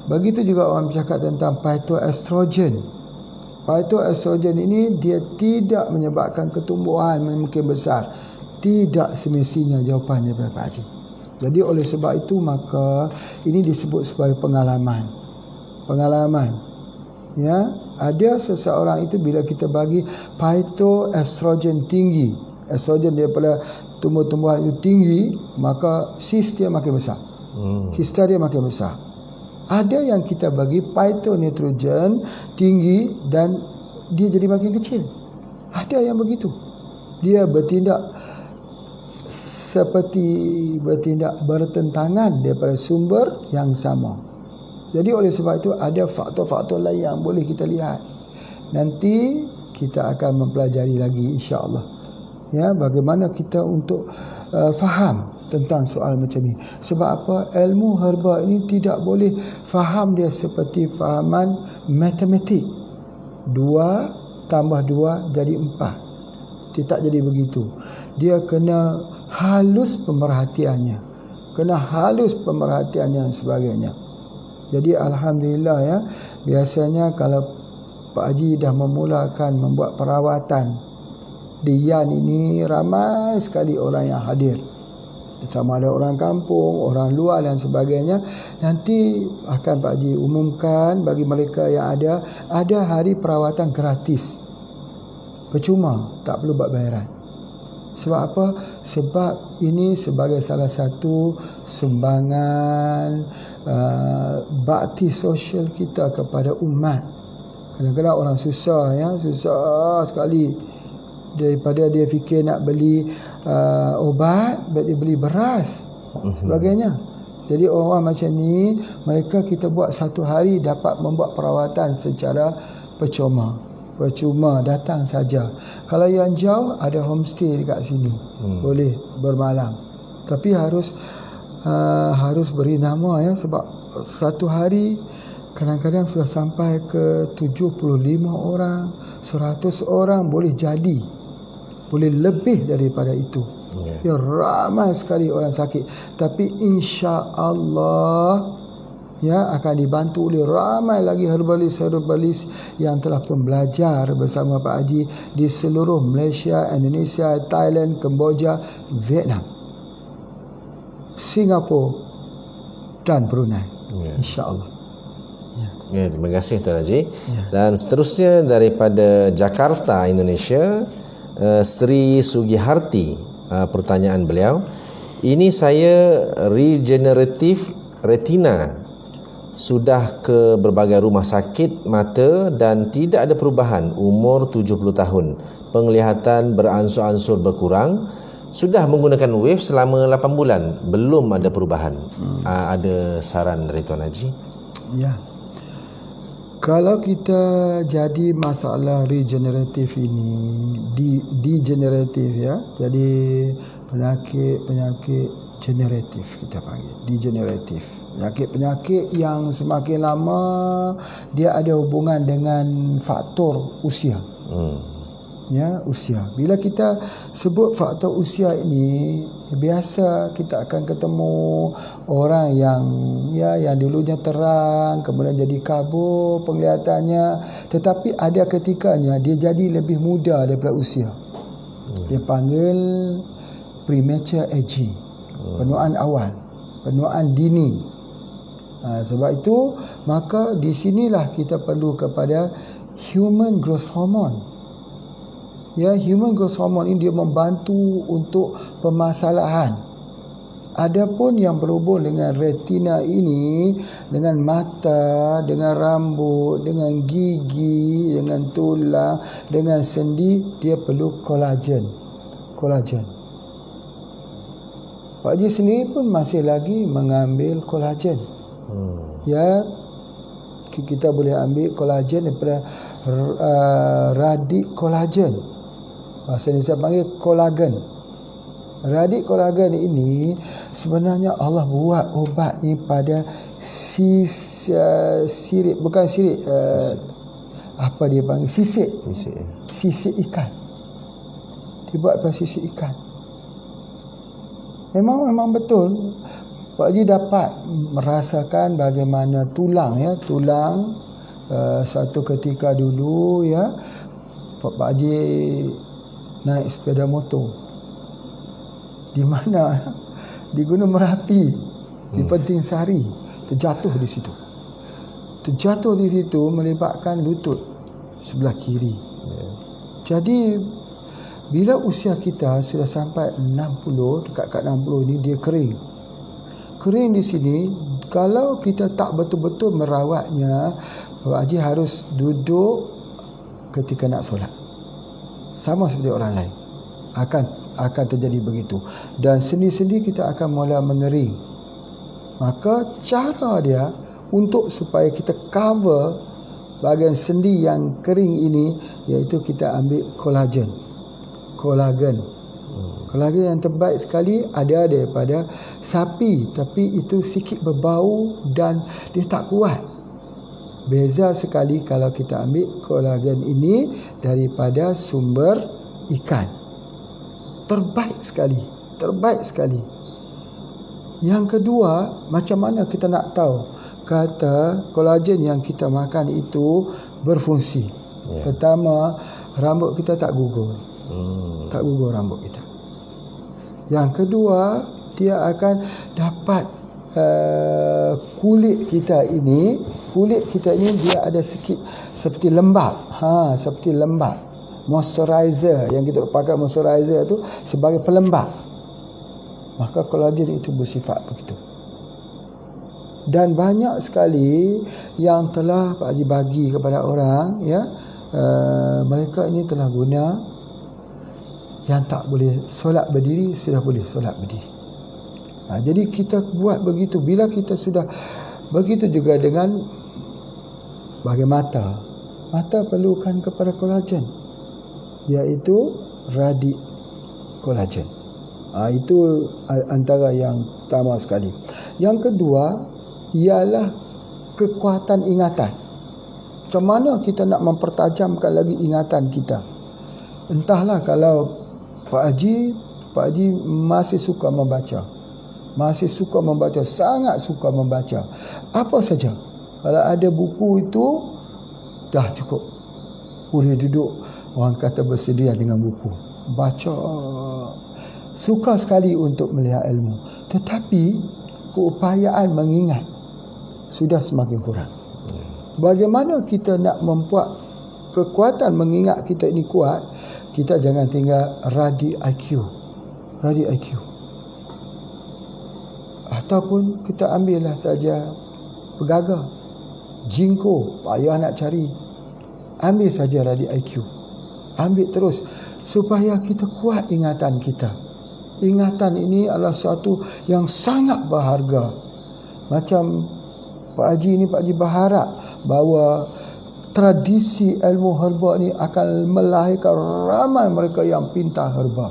Begitu juga orang bercakap tentang phytoestrogen. Phytoestrogen ini dia tidak menyebabkan ketumbuhan mungkin besar. Tidak semestinya jawapan daripada Pak Haji. Jadi oleh sebab itu maka ini disebut sebagai pengalaman. Ya, ada seseorang itu bila kita bagi phytoestrogen tinggi, estrogen daripada tumbuh-tumbuhan itu tinggi, maka sis dia makin besar. Kista dia makin besar. Ada yang kita bagi phytonitrogen tinggi dan dia jadi makin kecil. Ada yang begitu. Dia bertindak bertentangan daripada sumber yang sama. Jadi oleh sebab itu ada faktor-faktor lain yang boleh kita lihat. Nanti kita akan mempelajari lagi insya-Allah. Ya, bagaimana kita untuk faham tentang soal macam ni. Sebab apa? Ilmu herba ini tidak boleh faham dia seperti fahaman matematik. 2 tambah 2 jadi 4. Dia tak jadi begitu. Dia kena halus pemerhatiannya. Kena halus pemerhatiannya dan sebagainya. Jadi alhamdulillah ya, biasanya kalau Pak Haji dah memulakan membuat perawatan di Yan ini, ramai sekali orang yang hadir. Sama ada orang kampung, orang luar dan sebagainya. Nanti akan Pak Haji umumkan bagi mereka yang ada hari perawatan gratis. Percuma, tak perlu buat bayaran. Sebab apa? Sebab ini sebagai salah satu sumbangan bakti sosial kita kepada umat. Kadang-kadang orang susah ya, susah sekali. Daripada dia fikir nak beli obat, dia beli beras sebagainya. Jadi orang macam ni, mereka kita buat satu hari dapat membuat perawatan secara percuma. Percuma, datang saja. Kalau yang jauh ada homestay dekat sini, boleh bermalam. Tapi harus beri nama ya, sebab satu hari kadang-kadang sudah sampai ke 75 orang, 100 orang boleh jadi. Boleh lebih daripada itu. Ya, ramai sekali orang sakit. Tapi insya-Allah ya akan dibantu oleh ramai lagi herbalis yang telah pun belajar bersama Pak Haji di seluruh Malaysia, Indonesia, Thailand, Kemboja, Vietnam, Singapura dan Brunei. Insya-Allah. Ya, terima kasih Tuan Haji. Dan seterusnya daripada Jakarta, Indonesia, Sri Sugiharti, pertanyaan beliau, ini saya regeneratif retina, sudah ke berbagai rumah sakit mata dan tidak ada perubahan. Umur 70 tahun, penglihatan beransur-ansur berkurang. Sudah menggunakan wave selama 8 bulan, belum ada perubahan. Ada saran dari Tuan Haji? Ya. Kalau kita jadi masalah regeneratif ini, degeneratif ya, jadi penyakit generatif kita panggil, degeneratif. Penyakit yang semakin lama dia ada hubungan dengan faktor usia. Ya, usia. Bila kita sebut faktor usia ini, biasa kita akan ketemu orang yang dulunya terang, kemudian jadi kabur penglihatannya, tetapi ada ketikanya dia jadi lebih muda daripada usia. Dia panggil premature aging, penuaan awal, penuaan dini. Sebab itu maka di sinilah kita perlu kepada human growth hormone. Ya, human growth hormone ini dia membantu untuk pemasalahan. Adapun yang berhubung dengan retina ini, dengan mata, dengan rambut, dengan gigi, dengan tulang, dengan sendi, dia perlu kolagen. Pak Haji sendiri pun masih lagi mengambil kolagen. Ya, kita boleh ambil kolagen daripada radik kolagen. Bahasa Indonesia panggil kolagen. Radik kolagen ini sebenarnya Allah buat ubat ni pada sirip, bukan sirip, apa dia panggil, sisik ikan. Dibuat pada sisik ikan. Memang betul Pak Haji dapat merasakan bagaimana tulang satu ketika dulu ya, Pak Haji naik sepeda motor di mana, di Gunung Merapi, di Penting Sari, terjatuh di situ melibatkan lutut sebelah kiri. Jadi bila usia kita sudah sampai 60, dekat 60 ini, dia kering di sini. Kalau kita tak betul-betul merawatnya, Pak Haji harus duduk ketika nak solat, sama seperti orang lain. Akan terjadi begitu. Dan sendi-sendi kita akan mula mengering. Maka cara dia untuk supaya kita cover bahagian sendi yang kering ini, iaitu kita ambil kolagen. Kolagen yang terbaik sekali ada daripada sapi, tapi itu sikit berbau dan dia tak kuat. Beza sekali kalau kita ambil kolagen ini daripada sumber ikan. Terbaik sekali. Yang kedua, macam mana kita nak tahu kata kolagen yang kita makan itu berfungsi? Pertama, rambut kita tak gugur. Tak gugur rambut kita. Yang kedua, dia akan dapat kulit kita ini dia ada sikit seperti lembab. Seperti lembab. Moisturizer, yang kita pakai moisturizer tu sebagai pelembab. Maka kolagen itu bersifat begitu. Dan banyak sekali yang telah Pak Haji bagi kepada orang, ya, mereka ini telah guna. Yang tak boleh solat berdiri sudah boleh solat berdiri. Jadi kita buat begitu. Bila kita sudah begitu juga dengan bahagian mata. Mata perlukan kepada kolagen, iaitu radi kolagen. Itu antara yang pertama sekali. Yang kedua ialah kekuatan ingatan. Macam mana kita nak mempertajamkan lagi ingatan kita? Entahlah, kalau Pak Haji masih suka membaca. Sangat suka membaca. Apa saja. Kalau ada buku itu, dah cukup. Boleh duduk, orang kata bersedia dengan buku. Baca. Suka sekali untuk melihat ilmu. Tetapi, keupayaan mengingat sudah semakin kurang. Bagaimana kita nak membuat kekuatan mengingat kita ini kuat? Kita jangan tinggal radi IQ. Ataupun kita ambillah saja pegaga, jingko, payah nak cari. Ambil saja radi IQ. Ambil terus supaya kita kuat ingatan kita. Ingatan ini adalah suatu yang sangat berharga. Macam Pak Haji berharap bahawa tradisi ilmu herba ni akan melahirkan ramai mereka yang pintar herba.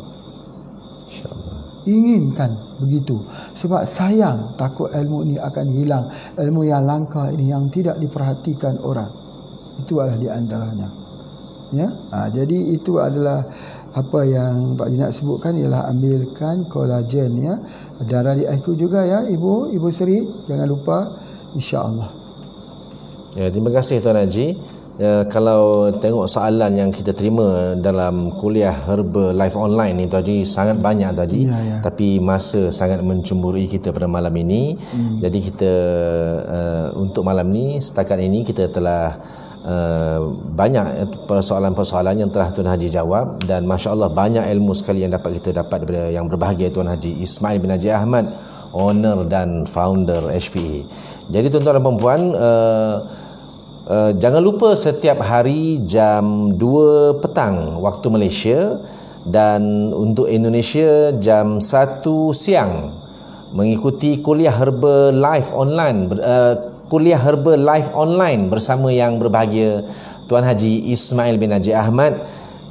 InsyaAllah. Inginkan begitu. Sebab sayang takut ilmu ni akan hilang. Ilmu yang langka ini yang tidak diperhatikan orang. Itu adalah di antaranya. Ya? Jadi itu adalah apa yang Pak Haji nak sebutkan, ialah ambilkan kolagen, ya. Dan radi IQ juga, ya, Ibu Seri. Jangan lupa, insya-Allah. Ya, terima kasih Tuan Haji. Kalau tengok soalan yang kita terima dalam kuliah herba live online ni Tuan Haji, sangat banyak Tuan Haji. Ya. Tapi masa sangat mencemburui kita pada malam ini. Jadi kita untuk malam ni, setakat ini kita telah banyak persoalan-persoalan yang telah Tuan Haji jawab, dan masya-Allah banyak ilmu sekali yang dapat kita dapat daripada yang berbahagia Tuan Haji Ismail bin Haji Ahmad, owner dan founder HPA. Jadi tuan-tuan dan puan-puan, jangan lupa setiap hari jam 2 petang waktu Malaysia, dan untuk Indonesia jam 1 siang mengikuti kuliah herba live online bersama yang berbahagia Tuan Haji Ismail bin Haji Ahmad,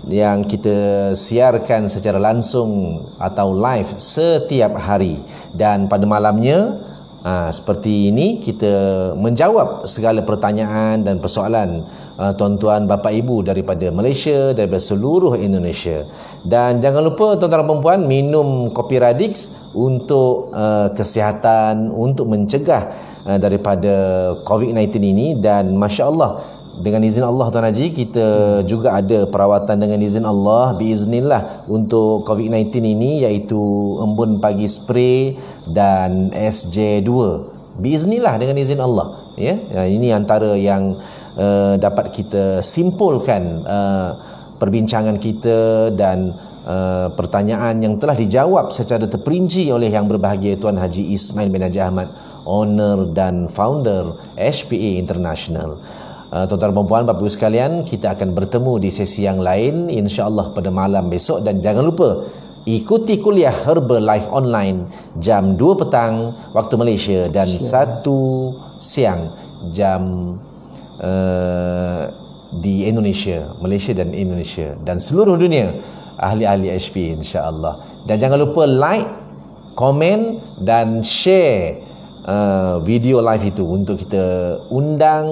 yang kita siarkan secara langsung atau live setiap hari. Dan pada malamnya seperti ini kita menjawab segala pertanyaan dan persoalan tuan-tuan bapa ibu daripada Malaysia, daripada seluruh Indonesia. Dan jangan lupa tuan-tuan dan puan-puan, minum kopi Radix untuk kesihatan, untuk mencegah daripada COVID-19 ini. Dan masya-Allah, dengan izin Allah Tuan Haji, kita juga ada perawatan dengan izin Allah biiznillah untuk COVID-19 ini, iaitu embun pagi spray dan SJ2 biiznillah dengan izin Allah, ya. Ini antara yang dapat kita simpulkan perbincangan kita dan pertanyaan yang telah dijawab secara terperinci oleh yang berbahagia Tuan Haji Ismail bin Haji Ahmad, owner dan founder HPA International. Tuan-tuan dan puan-puan, Bapak Ibu sekalian, kita akan bertemu di sesi yang lain insya-Allah pada malam besok. Dan jangan lupa ikuti kuliah herba live online jam 2 petang waktu Malaysia dan 1 siang jam di Indonesia, Malaysia dan Indonesia dan seluruh dunia, ahli-ahli HP insya-Allah. Dan jangan lupa like, komen dan share video live itu untuk kita undang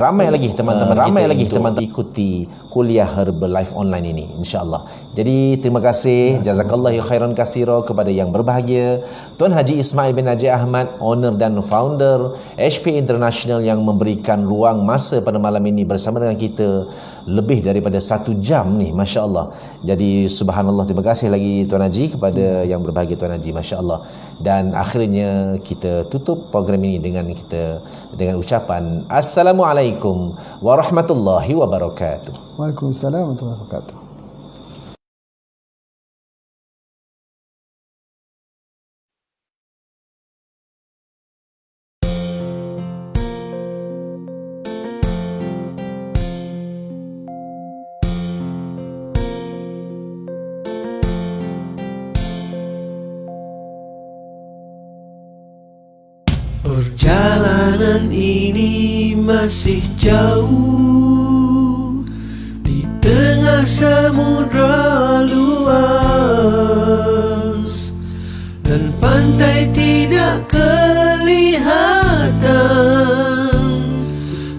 ramai lagi teman-teman ikuti kuliah Herbal Life online ini insya-Allah. Jadi terima kasih, jazakallahu khairan katsira kepada yang berbahagia Tuan Haji Ismail bin Najib Ahmad, owner dan founder HP International, yang memberikan ruang masa pada malam ini bersama dengan kita lebih daripada 1 jam ni, masya-Allah. Jadi subhanallah, terima kasih lagi Tuan Haji kepada yang berbahagia Tuan Haji, masya-Allah. Dan akhirnya kita tutup program ini dengan ucapan Assalamualaikum warahmatullahi wabarakatuh. Waalaikumsalam warahmatullahi wabarakatuh. Perjalanan ini masih jauh di tengah samudra luas, dan pantai tidak kelihatan,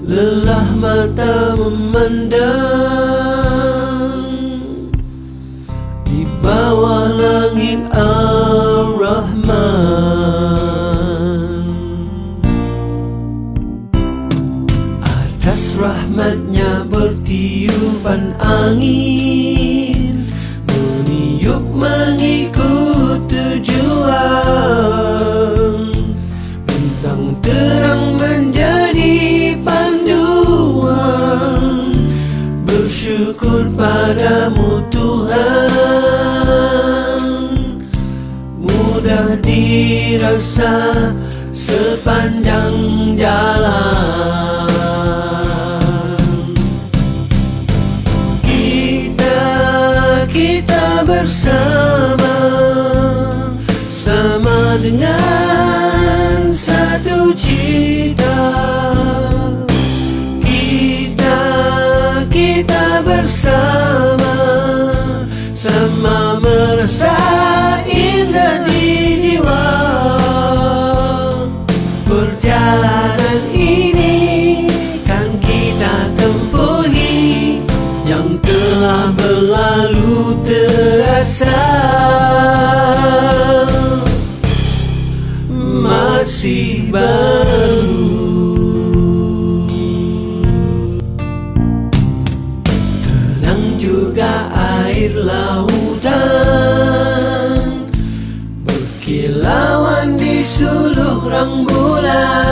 lelah mata memandang di bawah langit Ar-Rahman. Rahmatnya bertiupan angin, meniup mengikut tujuan. Bintang terang menjadi panduan, bersyukur padamu Tuhan. Mudah dirasa sepanjang jalan. Kita bersama, sama dengan satu cita. Kita bersama, sama merasa indah di jiwa. Perjalanan ini kan kita tempuhi, yang telah berlalu terasa masih baru. Tenang juga air lautan, berkilauan di suluk rembulan.